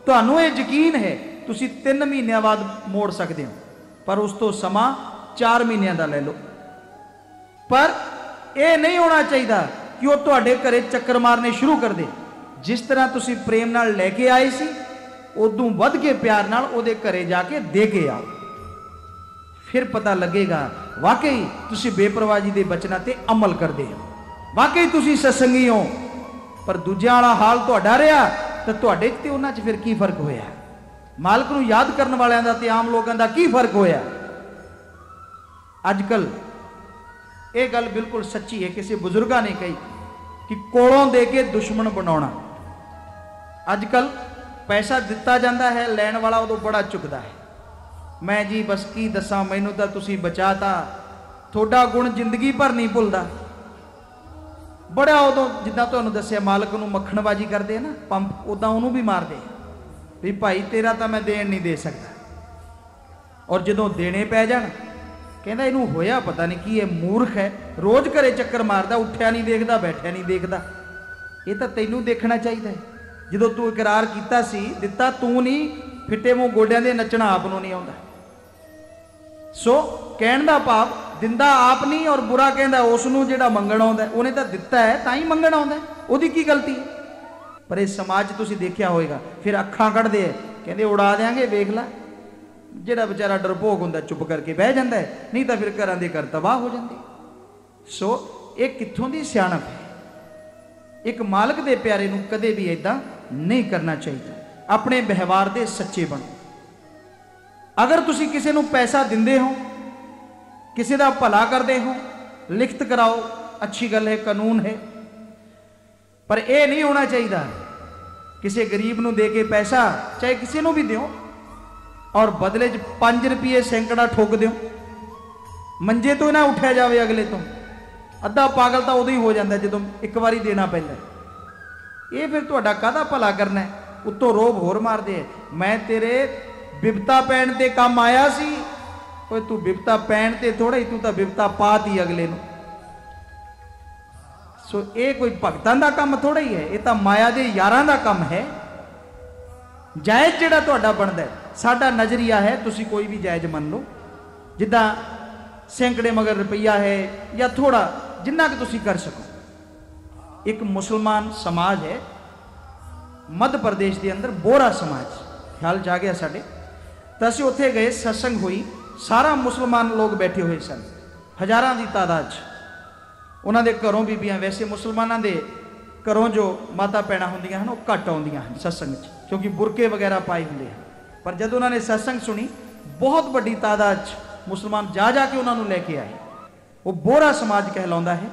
तुहानूं ये यकीन है तुसी 3 महीनों बाद मोड़ सकते हो, पर उस तो समा 4 महीनों का ले लो। पर यह नहीं होना चाहिए कि वह तुहाडे घरे चक्कर मारने शुरू कर दे। जिस तरह तुसी प्रेम नाल लैके आए सी उदों वध के प्यार नाल उहदे घरे जाके दे के आओ, फिर पता लगेगा वाकई तुसी बेपरवाही दे बचनां ते अमल करदे हो, वाकई तुसी सत्संगी हो। पर दूजियां वाला हाल तुहाडा रहा तो तुहाडे ते उन्हां च फिर की फर्क होया? मालिक नूं याद करने वालियां दा ते आम लोगों का की फर्क होया? अजकल ये गल बिल्कुल सच्ची है, किसी बुजुर्गा ने कही कि कोलों दे के दुश्मन बनाना। अजकल पैसा दिता जाता है, लैन वाला उदों बड़ा चुकता है। मैं जी बस की दसा, मैनू तो तुसी बचाता, थोड़ा गुण जिंदगी भर नहीं भुलता। बड़ा उदों जिद्दां तुहानूं दस्सिया मालक नूं मक्खणबाजी करते ना पंप, उदां उहनूं भी मारते भी भाई तेरा तो मैं देन नहीं दे सकता। और जदों देने पै जाण कहता इनू होया पता नहीं कि ये मूर्ख है, रोज घरे चक्कर मारदा, उठ्या नहीं देखता, बैठा नहीं देखता। ये तो तैनू देखना चाहिए है। जो तू इकरार किया सी दिता तू नहीं, फिटे मूँह गोडियां दे नचना आप नूं नहीं आउंदा। सो कहण दा भाव दिंदा आप नहीं और बुरा कहंदा उसनूं जिहड़ा मंगण आउंदा, उहने तां दिता है तां ही मंगण आउंदा, उहदी की गलती है? पर इस समाज तुसीं देखिया होएगा फिर अखां कढ़दे है, कहंदे उड़ा देंगे, वेख ला। जिहड़ा बेचारा डरपोक हुंदा चुप करके बह जांदा है, नहीं तो फिर घरां दे घर तबाह हो जांदे। सो ये कित्थों दी सियाणप है? एक मालक दे प्यारे नूं कदे भी इदां नहीं करना चाहिए। अपने व्यवहार दे सच्चे बनो। अगर तुसी किसी नूं पैसा दिंदे हो, किसी दा भला करदे हो, लिखत कराओ, अच्छी गल है, कानून है। पर यह नहीं होना चाहिए किसी गरीब नूं दे के पैसा, चाहे किसी नूं भी दिओ और बदले 5 रुपये सैकड़ा ठोक दो, मंजे तो ना उठा जाए अगले तो। अद्धा पागल तो उदों ही हो जाता जो एक बारी देना पैंदा। ये फिर तुहाडा काहदा भला करना है? उत्तों रोब होर मारदे, मैं तेरे बिपता पैण ते काम आया सी। कोई तू बिपता पैण ते थोड़ा ही, तू तो बिपता पाती अगले नूं। सो ये कोई भगतां दा काम थोड़ा ही है, ये तो माया दे यारां दा काम है। जायज़ जिहड़ा तुहाडा बनदा है, साडा नज़रिया है, तुसी कोई भी जायज़ मन लो, जिद्दां सैकड़े मगर रुपया है या थोड़ा जिन्ना कि तुसी कर सको। एक मुसलमान समाज है मध्य प्रदेश के अंदर, बोरा समाज, ख्याल जा गया साडे, तो असीं उत्थे गए, सत्संग हुई, सारा मुसलमान लोग बैठे हुए सन, हज़ारां की तादाद च। उन्हां दे घरों बीबियां, वैसे मुसलमानां दे घरों जो माता भैणां हुंदियां हन, वो घट आउंदियां हन सत्संग च, क्योंकि बुरके वगैरह पाए हुंदे हैं। पर जब उन्होंने सत्संग सुनी, बहुत बड़ी तादाद च मुसलमान जा जाके उन्होंने लैके आए। वो बोरा समाज कहलाउंदा है।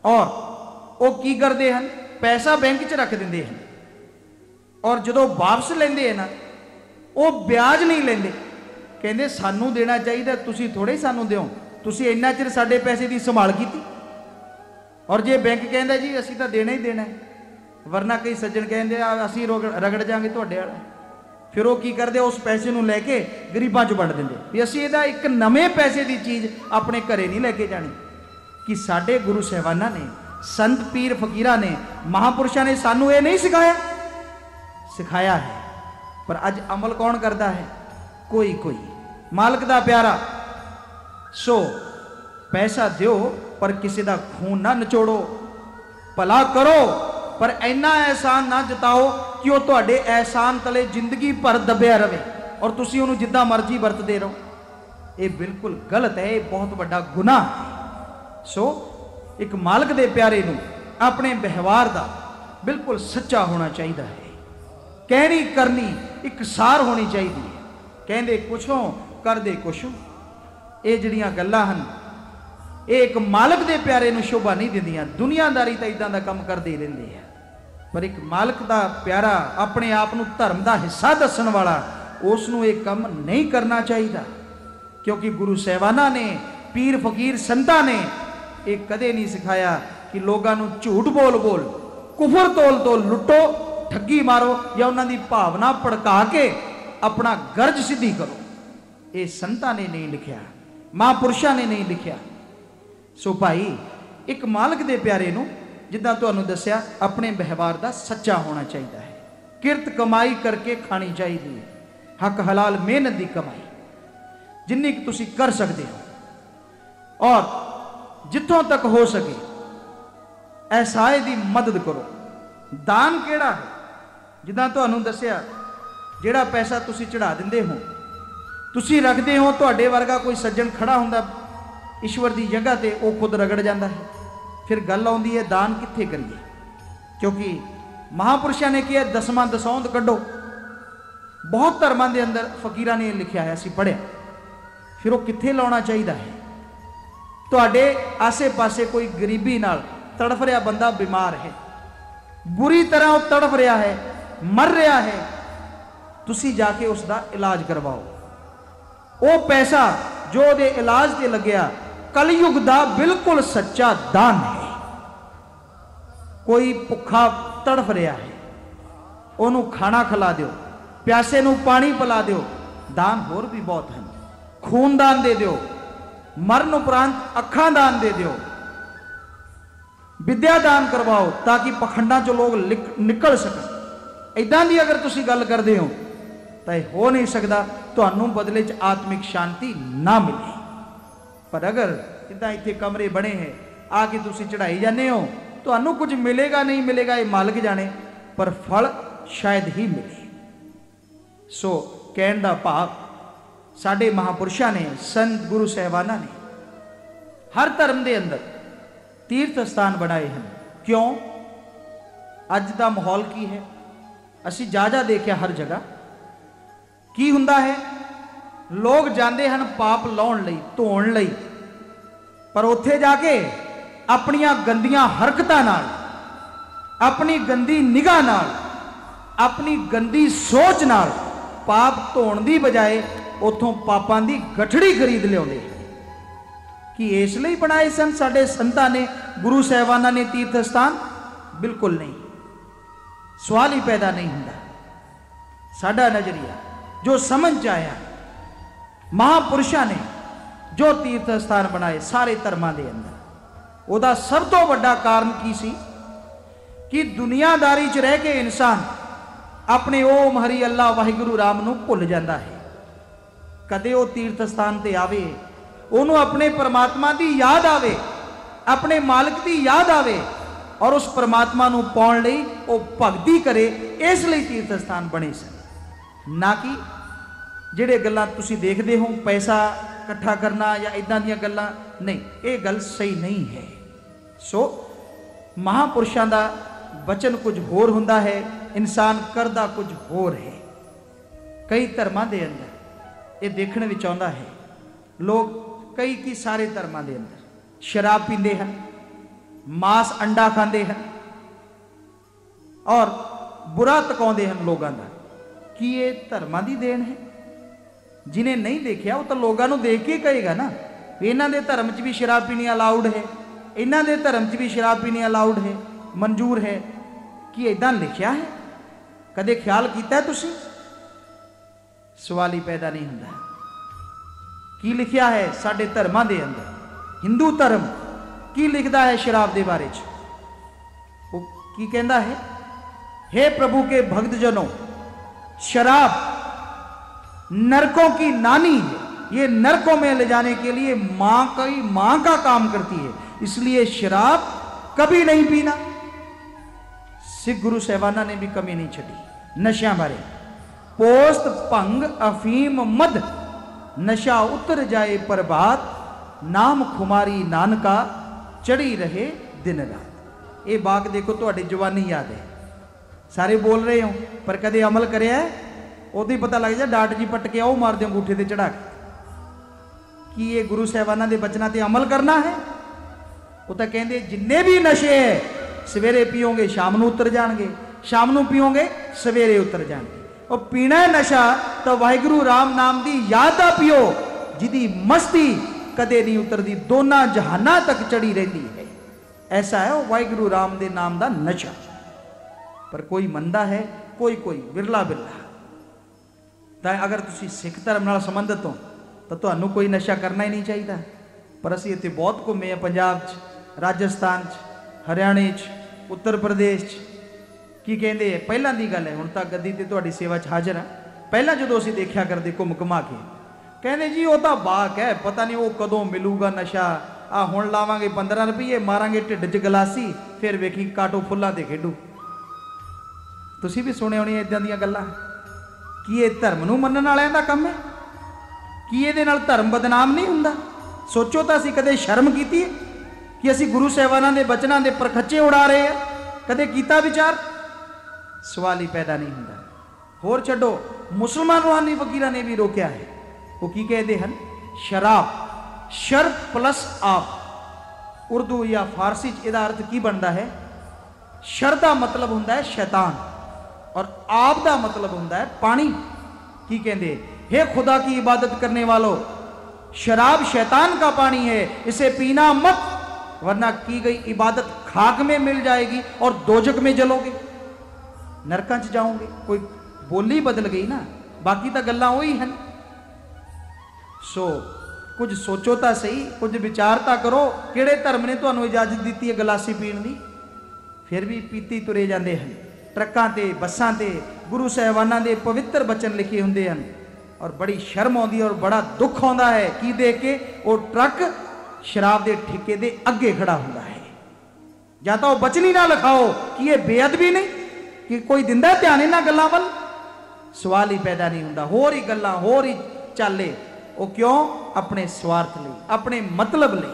और वो की करते हैं, पैसा बैंक च रख देंगे हैं, और जो वापस लेंदे है ना, वो ब्याज नहीं लेंदे, कहते सानू देना चाहिए, तुसी थोड़े सानू दिओ, तुसी इन्ना चिर साडे पैसे की संभाल की। और जे बैंक कहता जी असी तो देना ही देना है, वरना कई सज्जन कहते असी रगड़ जाएंगे तुहाडे वाला, फिर वो की करते, उस पैसे को लैके गरीबों च वंड देंगे भी असी इहदा एक नवें पैसे की चीज़ अपने घरे नहीं लैके जानी। कि साडे गुरु साहिबाना ने, संत पीर फकीरा ने, महापुरुषों ने सानू ये नहीं सिखाया, सिखाया है, पर अज अमल कौन करता है? कोई कोई। मालिक दा प्यारा, सो पैसा दियो पर किसी का खून ना निचोड़ो, भला करो पर इन्ना एहसान ना जताओ कि वह तुहाडे एहसान तले जिंदगी भर दबिया रहे और तुसी उन्होंने जिद्दां मर्जी वरतदे रहो। ये बिल्कुल गलत है, ये बहुत बड़ा गुनाह है। सो एक मालिक दे प्यारे नूं अपने व्यवहार का बिल्कुल सच्चा होना चाहिए है, कहनी करनी एक सार होनी चाहिए है, कहते कुछ हो करदे कुछ हो। ये जिहड़ियां गल्लां हन, ये एक मालिक दे प्यारे नूं शोभा नहीं दिंदियां। दुनियादारी तो इदां दा काम करदे ही रहिंदे आ, पर एक मालिक दा प्यारा अपने आप नूं धर्म दा हिस्सा दस्सण वाला, उसनूं ये काम नहीं करना चाहिए, क्योंकि गुरु साहिबाना ने, पीर फकीर संतां ने ये कदे नहीं सिखाया कि लोगों नूं झूठ बोल बोल, कुफर तोल तोल लुटो, ठगी मारो या उन्हां दी भावना भड़का के अपना गर्ज सिद्धि करो। ये संतां ने नहीं लिखिया, महापुरुषों ने नहीं लिखिया। सो भाई एक मालिक दे प्यारे नूं जिद्दां तुहानूं दस्सिया अपने व्यवहार का सच्चा होना चाहिए है, किरत कमाई करके खानी चाहिए, हक हलाल मेहनत की कमाई जिन्नी कि तुसी कर सकते हो, और जिथों तक हो सके ऐसाए की मदद करो। दान केड़ा है? जिद्दां तुहानूं दस्सिया जिहड़ा पैसा तुसी चढ़ा दिंदे हो, तुसी रखते हो, तुहाडे वर्गा कोई सज्जन खड़ा हुंदा ईश्वर की जगह ते, वो खुद रगड़ जाता है। फिर गल आउंदी है दान कित्थे करिए, क्योंकि महापुरुषों ने किया दसवां दसौंद कड्डो। बहुत धर्मां दे अंदर फकीरां ने लिखिया है, असीं पढ़िया, फिर वो कित्थे लाउणा चाहिए है। तुहाडे आसे पासे कोई गरीबी नाल तड़फ रहा बंदा बीमार है, बुरी तरह वो तड़फ रहा है, मर रहा है, तुसी जाके उसका इलाज करवाओ। वो पैसा जो दे इलाज ते लग्या कलयुग दा बिल्कुल सच्चा दान है। कोई भुखा तड़फ रहा है, ओनू खाना खिला दो, प्यासे नू पानी पिला दो। दान होर भी बहुत हैं, खून दान दे दो, मरण उपरांत अखां दान दे दो, विद्या दान करवाओ ताकि पखंडा चो लोग निकल सकन। इदां दी अगर तुसी गल करदे हो तो हो नहीं सकता तुहानू बदले च आत्मिक शांति ना मिले। पर अगर इदां इत्थे कमरे बने हैं, आके तुसी चढ़ाई जाने हो, तुहानू कुछ मिलेगा नहीं मिलेगा ये मालिक जाने, पर फल शायद ही मिले। सो कहण दा भाव साडे महापुरुषों ने, संत गुरु साहिबाना ने हर धर्म के अंदर तीर्थ स्थान बनाए हैं। क्यों? अज का माहौल की है, असी जा देखिया हर जगह की हुंदा है, लोग जाते हैं पाप लाउण लई, धोण लई, पर उत्थे जाके अपनियां गंदियां हरकतां नाल, अपनी गंदी निगाह नाल, अपनी गंदी सोच नाल पाप धोण दी बजाय उथों पापां दी गठड़ी खरीद लियाउंदे। कि इसलिए बनाए सन साडे संतां ने, गुरु साहिबाना ने तीर्थ स्थान? बिल्कुल नहीं, सवाल ही पैदा नहीं हुंदा। साडा नजरिया जो समझ आया, महापुरुषों ने जो तीर्थ स्थान बनाए सारे धर्मां दे अंदर, ਉਹਦਾ ਸਭ ਤੋਂ ਵੱਡਾ ਕਾਰਨ ਕੀ ਸੀ कि दुनियादारी च रह के इंसान अपने ओम हरि अल्लाह वाहिगुरु राम नूं भुल जाता है। कदे वो तीर्थ स्थान ते आवे, ओनू अपने परमात्मा की याद आवे, अपने मालिक की याद आवे और उस परमात्मा नूं पाउण लई वो भगती करे, इसलिए तीर्थ स्थान बने सन। ना कि जिहड़े गल्लां तुसीं देखदे हो पैसा इकट्ठा करना या इदां दीयां गल्लां, नहीं, ये गल सही नहीं है। सो महापुरुषों का वचन कुछ होर हुंदा है, इंसान करदा कुछ होर है। कई धर्मां दे अंदर ये देखने विच आउंदा है, लोग कई की सारे धर्मां दे अंदर शराब पींदे हैं, मांस अंडा खांदे हैं और बुरा तकाउंदे हैं लोगों का। कि ये धर्मां दी देन है? जिन्हें नहीं देखा वो तो लोगों को देख के कहेगा ना, इन्हां दे धर्म च भी शराब पीनी अलाउड है, इन्हां दे धर्म च भी शराब पीनी अलाउड है, मंजूर है। कि इदां लिखिया है? कदे ख्याल किया है तुसीं? सवाल ही पैदा नहीं होंदा। की लिखिया है साडे धर्मां दे अंदर? हिंदू धर्म की लिखदा है शराब दे बारे च? वो की कहंदा है, हे प्रभु के भक्तजनों, शराब नरकों की नानी है, ये नरकों में ले जाने के लिए मां का काम करती है, इसलिए शराब कभी नहीं पीना। सिख गुरु साहिबाना ने भी कमी नहीं छड़ी नशिया बारे। पोस्त भंग अफीम मद, नशा उतर जाए प्रभात, नाम खुमारी नानका चढ़ी रहे दिन रात। ये बाग देखो तुहाडी जवानी याद है, सारे बोल रहे हो पर कदे अमल करिया है? उदों ही पता लग जाए, डाट जी पट के आओ मार दो अंगूठे ते चढ़ा के। कि ये गुरु साहिबाना के बचना ते अमल करना है? वो तो कहते जिन्ने भी नशे है सवेरे पीओगे शाम को उतर जाएंगे, शाम को पीओगे सवेरे उतर जाएंगे। और पीना है नशा तो वाहिगुरु राम नाम की याद आ पियो, जिदी मस्ती कदे नहीं उतरती, दोनों जहाना तक चढ़ी रहती है। ऐसा है वो वाहिगुरु राम दे नाम का नशा। पर कोई मनता है, कोई बिरला बिरला। तो अगर तुसी सिख धर्म नाल संबंधित हो तो तुहानू कोई नशा करना ही नहीं चाहिए। पर असीं इत्थे बहुत घूमे हैं, पंजाब च, राजस्थान च, हरियाणे च, उत्तर प्रदेश च। की कहते हैं, पहलां दी गल है, हुण तां गद्दी ते तुहाडी सेवा च हाज़र हाँ। पहलां जदों असीं देखिया करदे घुम घुमा के, कहते जी वो तो बाक है, पता नहीं वो कदों मिलूगा नशा। आ हुण लावांगे 15 रुपये, मारांगे ढिड च गलासी, फिर वेखी काटो फुल्लां ते खेडू। तुसीं भी सुने होणे इदां दीयां गल्लां। कि ये धर्म नूं मनण वालिआं दा काम है? कि इहदे नाल धर्म बदनाम नहीं हुंदा? सोचो तो असीं कदे शर्म कीती है कि असीं गुरु साहिबानां दे बचनां दे परखच्चे उड़ा रहे हैं? कदे कीता विचार? सवाल ही पैदा नहीं हुंदा। होर छड्डो, मुसलमान रूहानी फकीरां ने भी रोकिया है। वो की कहते हैं? शराब शर प्लस आप। उर्दू या फारसी च इहदा अर्थ की बनता है? शर दा मतलब हुंदा है शैतान और आप दा मतलब हुंदा है पानी। की कहते? हे खुदा की इबादत करने वालों, शराब शैतान का पानी है, इसे पीना मत, वरना की गई इबादत खाक में मिल जाएगी और दोजक में जलोगे, नरकां च जाओगे। कोई बोली बदल गई ना, बाकी तो गल्लां वही हैं। सो कुछ सोचो तो सही, कुछ विचार तो करो। किहड़े धर्म ने तुहानूं इजाजत दी है गलासी पीण दी? फिर भी पीती तुरे जाते हैं। ट्रकों ते बसां ते गुरु साहिबानां दे पवित्र बचन लिखे हुंदे हैं और बड़ी शर्म आउंदी और बड़ा दुख आउंदा है कि देख के वो ट्रक शराब के ठेके दे अगे खड़ा हुंदा है। या तो बचन ही ना लिखाओ कि ये बेअदबी नहीं, कि कोई दिंदा ध्यान इन्हां गल्लां वल? सवाल ही पैदा नहीं हुंदा। होर ही गल्लां, होर ही चाले। वो क्यों? अपने स्वार्थ लई, अपने मतलब लई।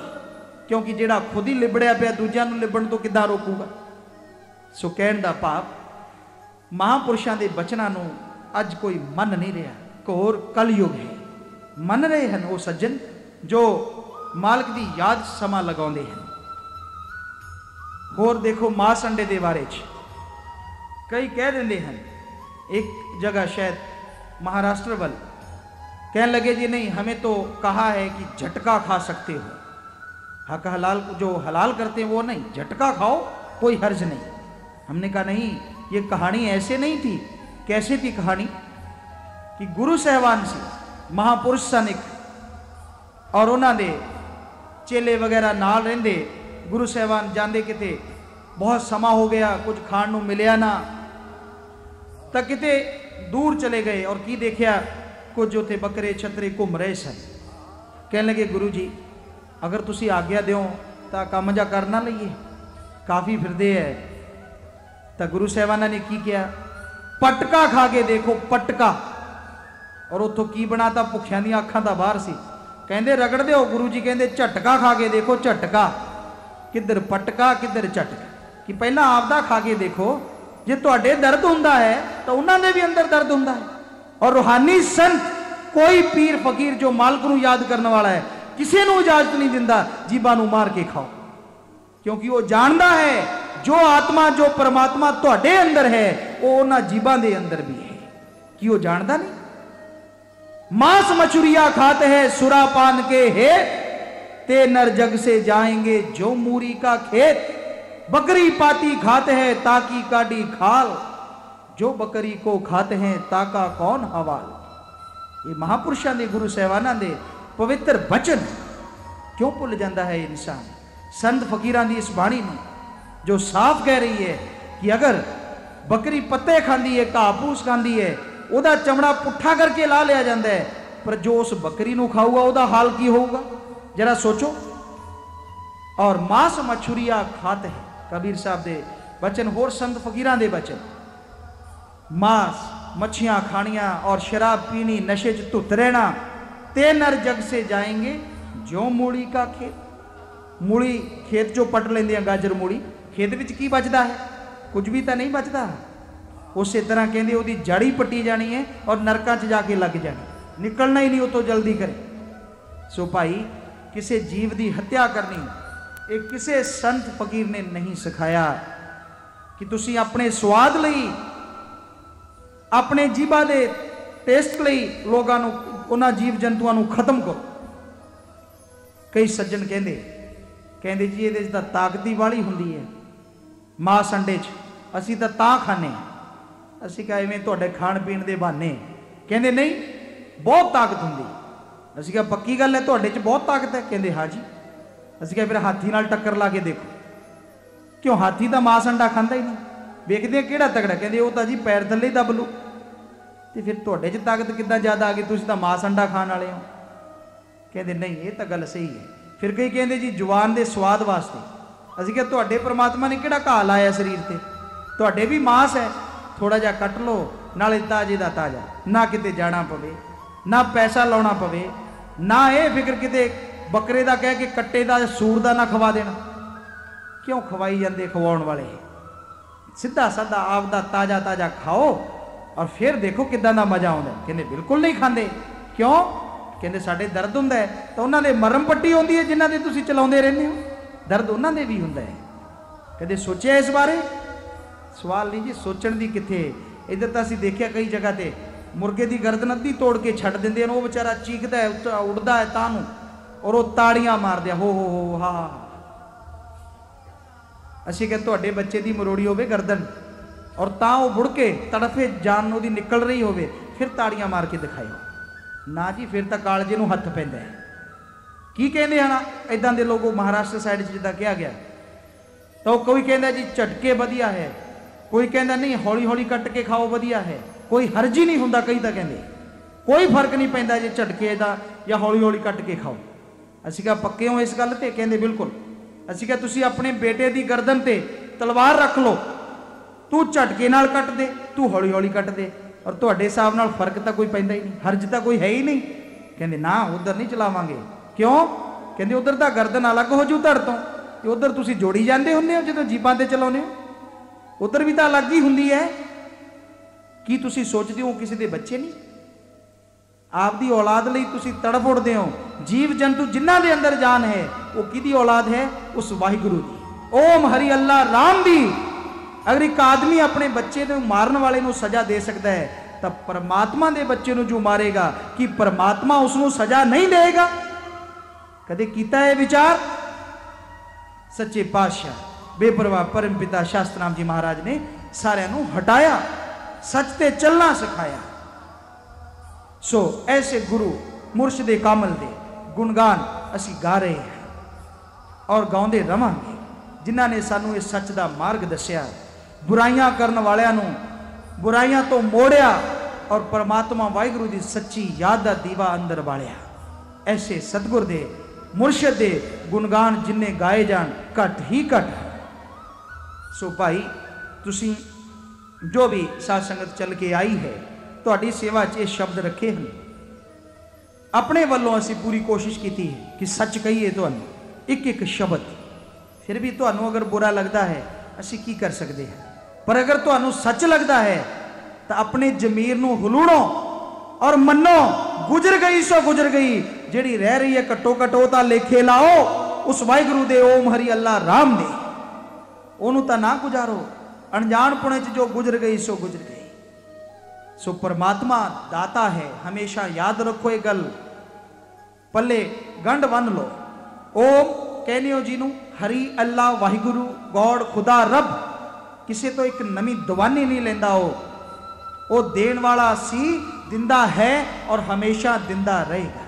क्योंकि जिहड़ा खुद ही लिबड़िया पिया दूजिआं नूं लिबड़न तो किद्दां रोकूगा? सो कहण दा भाव, महापुरुषों के बचनों नूं अज कोई मन नहीं रहा। घोर कलयुग है। मन रहे हैं वो सज्जन जो मालिक की याद समा लगाउंदे हैं। होर देखो मांस अंडे के बारे च कई कह देंगे हैं। एक जगह शायद महाराष्ट्र वाल कहने लगे जी नहीं, हमें तो कहा है कि झटका खा सकते हो, हक हलाल जो हलाल करते हैं वो नहीं, झटका खाओ कोई हर्ज नहीं। हमने कहा नहीं, ये कहानी ऐसे नहीं थी। कैसे थी कहानी? कि गुरु साहिबान से महापुरुष सन एक और उन्होंने चेले वगैरह नाल रहिंदे गुरु साहबान जाते किते बहुत समा हो गया, कुछ खाण नूं मिलिया ना, तो किते दूर चले गए और की देखिया कुछ उत्थे बकरे छतरे घूम रहे सन। कह लगे गुरु जी अगर तुसी आग्ञा दिओ तो काम जा कर ना लईए, काफ़ी फिरदे है। तो गुरु साहबाना ने की किया, पटका खा के देखो, पटका। और उतों की बनाता, भुखिया दी अखां दा बाहर सी। कहंदे रगड़ दो गुरु जी, कहंदे झटका खा के देखो, झटका। किधर पटका किधर झटका, कि पहला आपदा खा के देखो, जे तुहाडे दर्द हुंदा है तो उन्हां दे भी अंदर दर्द हुंदा है। और रूहानी संत कोई पीर फकीर जो मालिक नूं याद करने वाला है, किसी नूं इजाजत नहीं दिंदा जीबा नूं मार के खाओ, क्योंकि वो जानता है जो आत्मा जो परमात्मा तुहाडे अंदर है वो उन्हां जीबां दे अंदर भी है। कि वो जानता नहीं? मांस मछुरिया खाते हैं सुरा पान के हे, ते नर जग से जाएंगे जो मूरी का खेत। बकरी पाती खाते हैं ताकी काटी खाल, जो बकरी को खाते हैं ताका कौन हवाल। ये महापुरुषों ने गुरु साहबाना दे पवित्र वचन क्यों भुल जाता है इंसान। संत फकीरां दी इस बाणी में जो साफ कह रही है कि अगर बकरी पत्ते खाती है, घाह फूस खाती है, ਉਹਦਾ चमड़ा पुट्ठा करके ला लिया जाता है, पर जो उस बकरी ਨੂੰ खाऊगा ਉਹਦਾ हाल की होगा जरा सोचो। और मांस मछुरिया खाते हैं, कबीर साहब दे बचन, होर संत फकीरां दे बचन। मांस मच्छियां खानियां और शराब पीनी, नशे च धुत रहना, ते नर जग से जाएंगे जो मूली का खेत। मूली खेत चो पट लेंदे आ, गाजर मूली खेत विच की बचदा है? कुछ भी तो नहीं बचता। उस तरह कहते वो जड़ी पट्टी जानी है और नरकां च जाके लग जानी, निकलना ही नहीं उतो जल्दी करे। सो भाई किसी जीव की हत्या करनी एक किसी संत फकीर ने नहीं सिखाया कि तुसी अपने स्वाद लई, अपने जीवा दे टेस्ट लई लोगों नूं, उन्हां जीव जंतुओं नूं खत्म करो। कई सज्जन कहते जी ये तां ताकत वाली हुंदी है मांस अंडे च, असीं तां खाने। असीं कहा इवें तुहाडे खाण पीण दे बहाने। कहंदे नहीं बहुत ताकत हुंदी। असीं कहा पक्की गल है तुहाडे च बहुत ताकत है? कहंदे हाँ जी। असीं कहा फिर हाथी नाल टक्कर ला के देखो, क्यों हाथी तां मांस अंडा खांदा ही नहीं, वेखदे किहड़ा तगड़ा। कहंदे वो तां जी पैर थल्ले दब लू, ते फिर तुहाडे च ताकत किद्दां ज़्यादा आ गई, तुसीं तां मांस अंडा खाण वाले हो। कहंदे नहीं ये तां गल सही है। फिर कई कहंदे जी जुबान दे स्वाद वास्ते। असीं कहा तुहाडे परमात्मा ने किहड़ा घाह लाया शरीर ते, तुहाडे भी मांस है, थोड़ा जा कट लो, नाले ताजे दा ताजा, ना किते जाना पवे, ना पैसा लाउणा पवे, ना ये फिक्र किते बकरे दा कह के कट्टे दा सूर दा ना खवा देना। क्यों खवाई जाते खवाउण वाले? सीधा साधा आपदा ताजा ताजा खाओ और फिर देखो किदां दा मजा आउंदा। कहंदे बिल्कुल नहीं खांदे। क्यों? कहंदे साडे दर्द हुंदा है तो उन्हां दे मरम पट्टी होंदी है जिन्हां दे तुसीं चलाउंदे रहंदे हो, दर्द उन्हां दे भी हुंदा है। कदे सोचिया इस बारे? सवाल नहीं जी, सोचण दी किथे। इधर तो असीं देखिया कई जगह ते मुर्गे की गर्दन अद्धी तोड़ के छड्ड दिंदे ने, वो बेचारा चीकदा है, उड़दा है तां नूं और वो ताड़ियां मारदे हो हा। असीं कह तुहाडे बच्चे दी मरोड़ी होवे गर्दन और तां वो बुड़ के तड़फे जान ओहदी निकल रही होवे, फिर ताड़ियां मार के दिखाओ ना जी, फिर तां कालजे नूं हत्थ पैंदा है। की कहंदे हन इदां दे लोग महाराष्ट्र साइड जिद्दां कहा गया, तो कोई कहंदा जी झटके वधिया है, कोई कहता नहीं हौली हौली कट के खाओ वधिया है, कोई हर्ज ही नहीं हुंदा। कई तो कहते कोई फर्क नहीं पैंदा जे झटके दा या हौली हौली कट के खाओ। असीं कहा पक्के हो इस गल ते? कहंदे बिल्कुल। असीं कहा तुसीं अपने बेटे की गर्दन ते तलवार रख लो, तू झटके नाल कट दे, तू हौली हौली कट दे, और तुहाडे हिसाब नाल फर्क तो कोई पैंदा ही नहीं, हर्ज तो कोई है ही नहीं। कहंदे ना उधर नहीं चलावांगे। क्यों? कहंदे उधर तां गर्दन अलग हो जू धड़ तो, उधर तुसीं जोड़ी जांदे हुंदे हो जदों जीपां ते चलाउने हो, उधर भी तो अलग ही हुंदी है। की तुसी सोचते हो किसी के बच्चे नहीं? आपकी औलाद लई तुसी तड़फ उठते हो। जीव जंतु जिन्हां दे अंदर जान है वो किहदी औलाद है? उस वाहिगुरु दी। ओम हरि अल्लाह राम दी। अगर एक आदमी अपने बच्चे को मारन वाले को सजा दे सकता है, तो परमात्मा के बच्चे को जो मारेगा कि परमात्मा उसको सजा नहीं देगा? कदे कीता है विचार? सच्चे पातशाह बेपरवाह परम पिता शास्त्र नाम जी महाराज ने सारिਆਂ ਨੂੰ हटाया, सच ते चलना सिखाया। सो ऐसे गुरु मुर्शदे कामल दे गुणगान असी गा रहे हैं और गाउंदे रवांगे। जिन्हां ने सानू इस सच का मार्ग दसिया, बुराइयां करन वालियां नू बुराइयां तो मोड़िया और परमात्मा वाहिगुरू की सच्ची याद का दीवा अंदर बालिया। ऐसे सतगुर दे मुरशद दे गुणगान जिन्ने गाए जान घट ही घट। सो भाई तुसी जो भी साध संगत चल के आई है, तुहाडी सेवा च ये शब्द रखे हैं। अपने वालों असी पूरी कोशिश की है कि सच कहिए तुहानू, एक एक शब्द। फिर भी तुहानू अगर बुरा लगता है असी की कर सकते हैं, पर अगर तुहानू सच लगता है तो अपने जमीर नू हुलूणो और मनो, गुजर गई सो गुजर गई, जिहड़ी रह रही है घट्टो घट्टो तां लेखे लाओ उस वाहिगुरू दे ओम हरि अल्लाह राम दे, ओनू तां ना गुजारो। अनजान पुणे च जो गुजर गई सो गुजर गई। सो परमात्मा दाता है, हमेशा याद रखो ये गल, पल्ले गंढ बन लो। ओम कहने हो जी नू हरि अल्लाह वाहिगुरू गॉड खुदा रब, किसी तो एक नवी दवानी नहीं लेंदा। वो देन वाला सी, दिंदा है और हमेशा दिंदा रहेगा।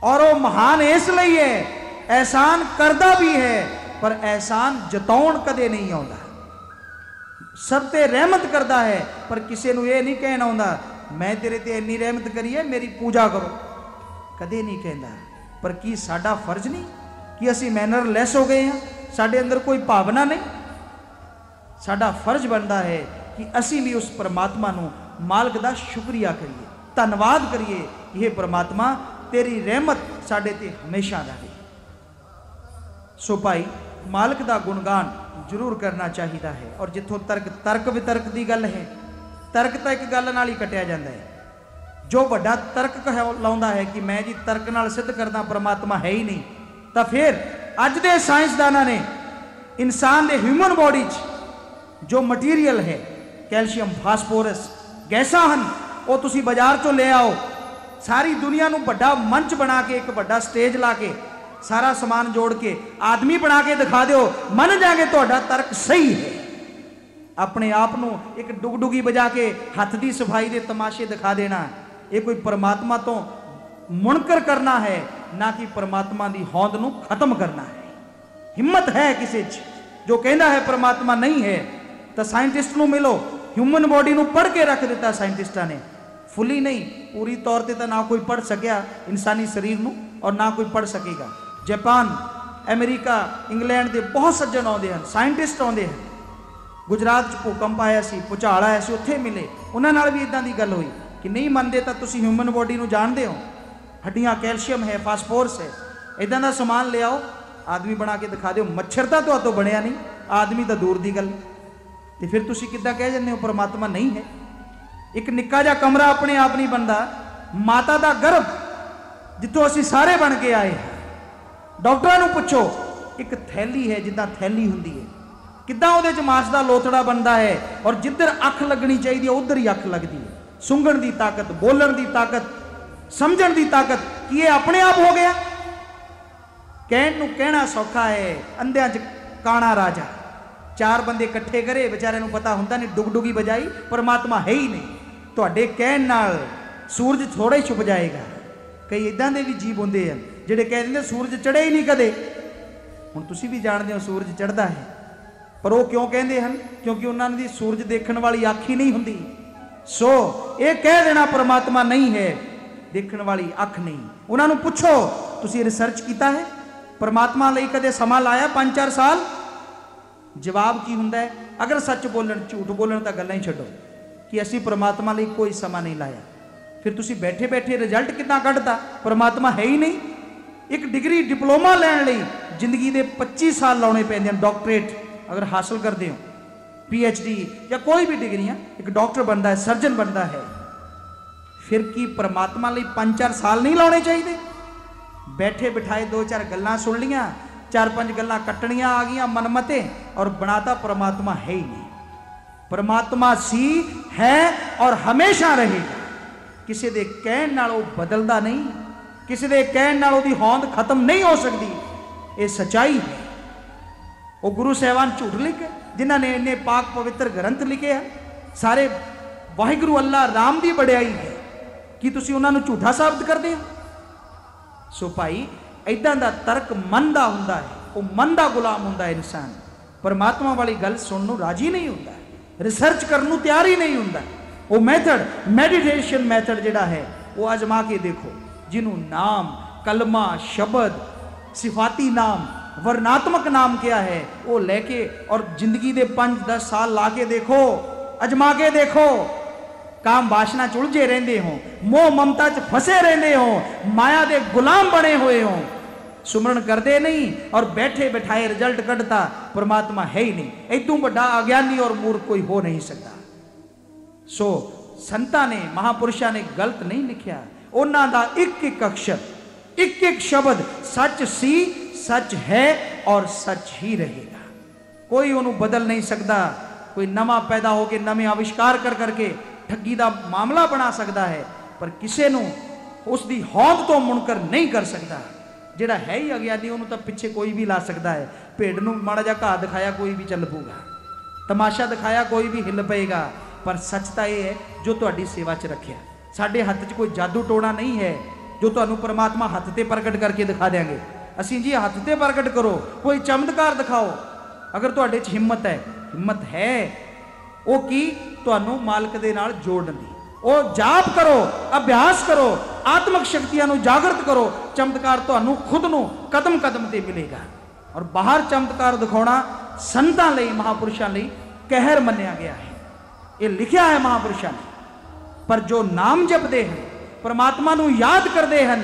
और वो महान इसलिए है, एहसान करदा भी है, पर एहसान जताउण कदे नहीं आउंदा। सब ते रहमत करता है, पर किसी को यह नहीं कहना आउंदा मैं तेरे ते इन्नी रहमत करी है मेरी पूजा करो, कदे नहीं कहता। पर की साडा फर्ज नहीं कि असी मैनरलैस हो गए हैं, साडे अंदर कोई भावना नहीं। साडा फर्ज बनता है कि असी भी उस परमात्मा नू मालिक दा शुक्रिया करिए, धन्नवाद करिए। यह परमात्मा तेरी रहमत साडे ते हमेशा रहे। सो भाई मालिक दा गुणगान जरूर करना चाहिए है। और जिथों तर्क वितर्क की गल है, तर्क तो एक गल नाल ही कटिया जाता है। जो वड्डा तर्क लाउंदा है कि मैं जी तर्क नाल सिद्ध करदा परमात्मा है ही नहीं, तो फिर अज दे साइंसदानां ने इंसान दे ह्यूमन बॉडी च जो मटीरियल है, कैल्शियम फास्फोरस गैसा हैं, वो तुसी बाजार चों ले आओ, सारी दुनिया नू वड्डा मंच बना के, एक वड्डा स्टेज ला के, सारा समान जोड़ के आदमी बना के दिखा दो, मन जाके तुहाडा तर्क सही है। अपने आप नू एक डुगडुगी बजा के हथ की सफाई के तमाशे दिखा देना, ये कोई परमात्मा तो मुनकर करना है, ना कि परमात्मा की होंद नू खत्म करना है। हिम्मत है किसी जो कहता है परमात्मा नहीं है, तो साइंटिस्ट नू मिलो, ह्यूमन बॉडी नू पढ़ के रख दिता साइंटिस्टां ने, फुली नहीं पूरी तौर पर तो ना कोई पढ़ सकिया इंसानी शरीर नू, और ना कोई पढ़ सकेगा। जापान, अमेरिका, इंग्लैंड के बहुत सज्जन आते हैं, साइंटिस्ट आते हैं। गुजरात भूकंप आया सी, भूचाल आया सी, उत्थे मिले, उन्होंने भी इदां की गल हुई कि नहीं मनते तो तुसी ह्यूमन बॉडी नू जानते हो, हड्डियां कैल्शियम है, फास्फोरस है, इदां दा समान ले आओ, आदमी बना के दिखा दो। मच्छर तो बनया नहीं, आदमी तो दूर की गल। तो फिर तुसी किद्दां कह जांदे हो परमात्मा नहीं है। एक निक्का जिहा कमरा अपने आप नहीं बनता, माता का गर्भ जितों असी सारे बन के आए। डॉक्टरों को पूछो, एक थैली है जिद्दां थैली हुंदी है, किद्दां उहदे च मांस का लोथड़ा बनता है, और जिधर अख लगनी चाहिए उधर ही अख लगती है। सूंघण की ताकत, बोलण की ताकत, समझण की ताकत, कि ये अपने आप हो गया। कहण नूं कहना सौखा है, अंधियां च काना राजा, चार बंदे इकट्ठे करे, बेचारे नूं पता हुंदा नहीं, डुगडुगी बजाई, परमात्मा है ही नहीं। तुहाडे कहण नाल सूरज थोड़ा ही छुप जाएगा। कई इदां दे भी जीव होंदे हैं जिहड़े कह दिंदे सूरज चढ़े ही नहीं कदे। हुण तुसीं भी जाणदे हो सूरज चढ़दा है, पर वो क्यों कहते हैं? क्योंकि उन्होंने दी सूरज देखने वाली अख ही नहीं हुंदी। सो ये कह देना परमात्मा नहीं है, देखने वाली अख नहीं। उन्होंने पूछो, तुसीं रिसर्च किया है परमात्मा लई कदे समा लाया 5-4 साल? जवाब की हुंदा है? अगर सच बोलन झूठ बोलन तो गल्लां ही छड्डो कि असीं परमात्मा लई कोई समा नहीं लाया। फिर तुसीं बैठे बैठे रिजल्ट कितना कढ़दा? परमात्मा है ही नहीं। एक डिग्री डिप्लोमा लैण लई जिंदगी के 25 साल लाने पैंदे हैं। डॉक्टरेट अगर हासिल करते हो, PhD या कोई भी डिग्रियां, एक डॉक्टर बनता है, सर्जन बनता है, फिर की परमात्मा लई 5-4 साल नहीं लाने चाहिए? बैठे बिठाए 2-4 गल्लां सुन लियां, 4-5 गल्लां कट्टणियां आ गई मनमते, और बनाता परमात्मा है ही नहीं। परमात्मा सी है और हमेशा रहेगा। किसी दे कहण नाल वो बदलदा नहीं, किसी दे कहण नाल ओदी होंद खत्म नहीं हो सकती। ये सच्चाई है। वो गुरु साहबान झूठ लिखे, जिन्होंने इन्ने पाक पवित्र ग्रंथ लिखे हैं, सारे वाहिगुरू अल्लाह राम की बड़ाई है, कि तुसी उन्होंने झूठा साबित करते हो? सो भाई इदां दा तर्क मन दा हुंदा है, वो मन का गुलाम हुंदा इंसान, परमात्मा वाली गल सुनने नूं राजी नहीं हुंदा, रिसर्च करने नूं तैयार ही नहीं हुंदा। वो मैथड मैडिटेशन मैथड जिहड़ा है वो आजमा के देखो, जिन्हों नाम कलमा शब्द सिफाती नाम वर्णात्मक नाम क्या है वो लेके और जिंदगी दे 5-10 साल ला के देखो, अजमा के देखो। काम वासना च उलझे रहंदे हो, मोह ममता च फसे रहंदे हो, माया दे गुलाम बने हुए हो, सुमरन करते नहीं और बैठे बैठाए रिजल्ट कढ़ता, परमात्मा है ही नहीं। इतों बड़ा अज्ञानी और मूर्ख कोई हो नहीं सकता। सो संतां ने महापुरुषां ने गलत नहीं लिखिया, उन्हां दा एक एक अक्षर एक एक शब्द सच सी, सच है और सच ही रहेगा। कोई उन्हें बदल नहीं सकता। कोई नवा पैदा होकर नवे आविष्कार कर करके ठगी का मामला बना सकता है, पर किसी को उसकी हौद तो मुनकर नहीं कर सकता। जिहड़ा है ही अज्ञानी उन्होंने तो पिछे कोई भी ला सकता है। भेड़ नूं माड़ा जा घाह दिखाया कोई भी चल पऊगा, तमाशा दिखाया कोई भी हिल पेगा, पर सच तो यह है जो तुहाडी सेवा च रखिया। साडे हत्थ च कोई जादू टोना नहीं है जो तुहानूं परमात्मा हत्थ ते प्रगट करके दिखा देंगे। असीं जी हत्थ ते प्रगट करो, कोई चमत्कार दिखाओ। अगर तुहाडे च हिम्मत है वो की तुहानूं मालक दे नाल जोड़न दी, वो जाप करो, अभ्यास करो, आत्मक शक्तियां नूं जागृत करो, चमत्कार तुहानूं खुद नूं कदम कदम ते मिलेगा। और बाहर चमत्कार दिखाउणा संतां लई महापुरुषां लई कहर मन्निया गया है, ये लिखिया है महापुरुषां ने। पर जो नाम जपदे हैं, परमात्मा नूं याद करदे हैं,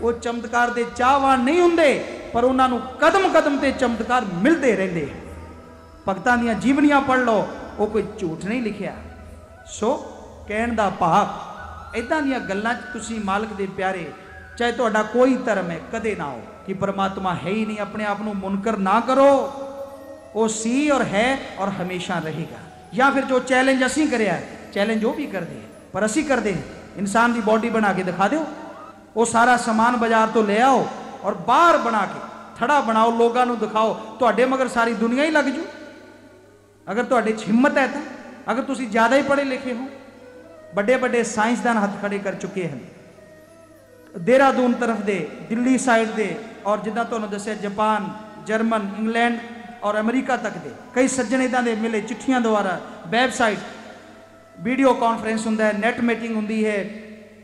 वो चमत्कार दे चाहवान नहीं हुंदे, पर उन्हां नूं कदम कदम ते चमत्कार मिलते रहंदे हैं। भगतां दीयां जीवनियां पढ़ लो, वो कोई झूठ नहीं लिखिया। सो कहण दा भाव इदां दीयां गल्लां च तुसीं मालक दे प्यारे, चाहे तुहाडा कोई धर्म है, कदे ना हो कि परमात्मा है ही नहीं, अपने आप नूं मुनकर ना करो। वो सी और है और हमेशा रहेगा। या फिर जो चैलेंज असीं करिया है, चैलेंज वो भी करदे हैं, पर असीं करदे हैं इंसान की बॉडी बना के दिखा दो, वो सारा समान बाजार तो ले आओ और बाहर बना के थड़ा बनाओ, लोगों को दिखाओ, तुहाडे मगर सारी दुनिया ही लग जू। अगर तुहाडे च हिम्मत है तो, अगर तुसीं ज़्यादा ही पढ़े लिखे हो, बड़े बड़े साइंसदान हाथ खड़े कर चुके हैं देहरादून तरफ दे, दिल्ली साइड दे, और जिदा तुहानूं दस्सिया जापान, जर्मन, इंग्लैंड और अमरीका तक दे कई सज्जन इदां दे मिले चिट्ठियां द्वारा, वैबसाइट, वीडियो कॉन्फ्रेंस हुंदा है, नैट मीटिंग हुंदी है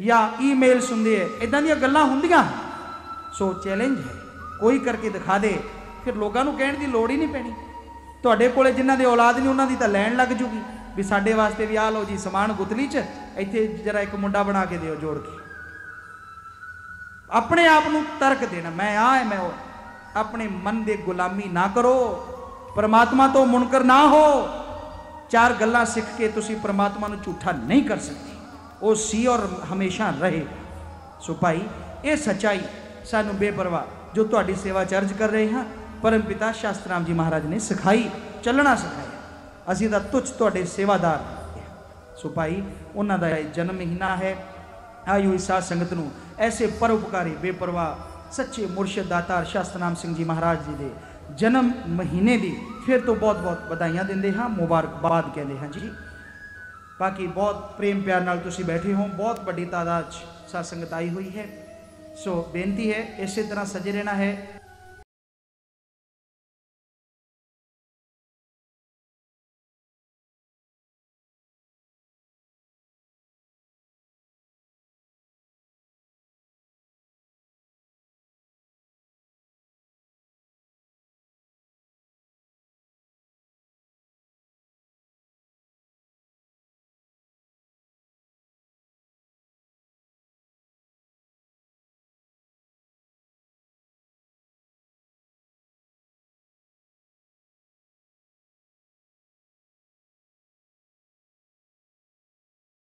या ईमेल्स हुंदी है, इदां दीयां गल्लां हुंदियां। सो चैलेंज है, कोई करके दिखा दे, फिर लोगों को कहण दी लोड़ ही नहीं पैनी। तुहाडे कोले जिन्हां दे औलाद नहीं उन्हां दी तां लैण लग जूगी भी साडे वास्ते भी आ लो जी समान गुतली च, इत्थे जरा एक मुंडा बना के दिओ जोड़ के। अपने आप नूं तर्क देना, मैं आ है मैं हो, अपने मन दे गुलामी ना करो, परमात्मा तो मुनकर ना हो। चार गल्लां सीख के तुसीं परमात्मा नूं झूठा नहीं कर सकते, वो सी और हमेशा रहे। सो भाई ये सच्चाई सानू बेपरवाह जो तुहाडी सेवा च अर्ज कर रहे हैं, परम पिता शास्त्र राम जी महाराज ने सिखाई, चलना सिखाया। असीं तां तुच्छ तुहाडे सेवादार। सो भाई उन्हां दा जन्म महीना है, आयु इस साध संगत नूं ऐसे परोपकारी बेपरवाह सच्चे मुर्शद दातार शास्त्र नाम सिंह जी महाराज जी के जन्म महीने की फिर तो बहुत बहुत बधाइयां देंदे हाँ, मुबारकबाद कहते हैं जी। बाकी बहुत प्रेम प्यार नाल तुसी बैठे हो, बहुत बड़ी तादाद साध संगत आई हुई है। सो बेनती है इस तरह सजे रहना है।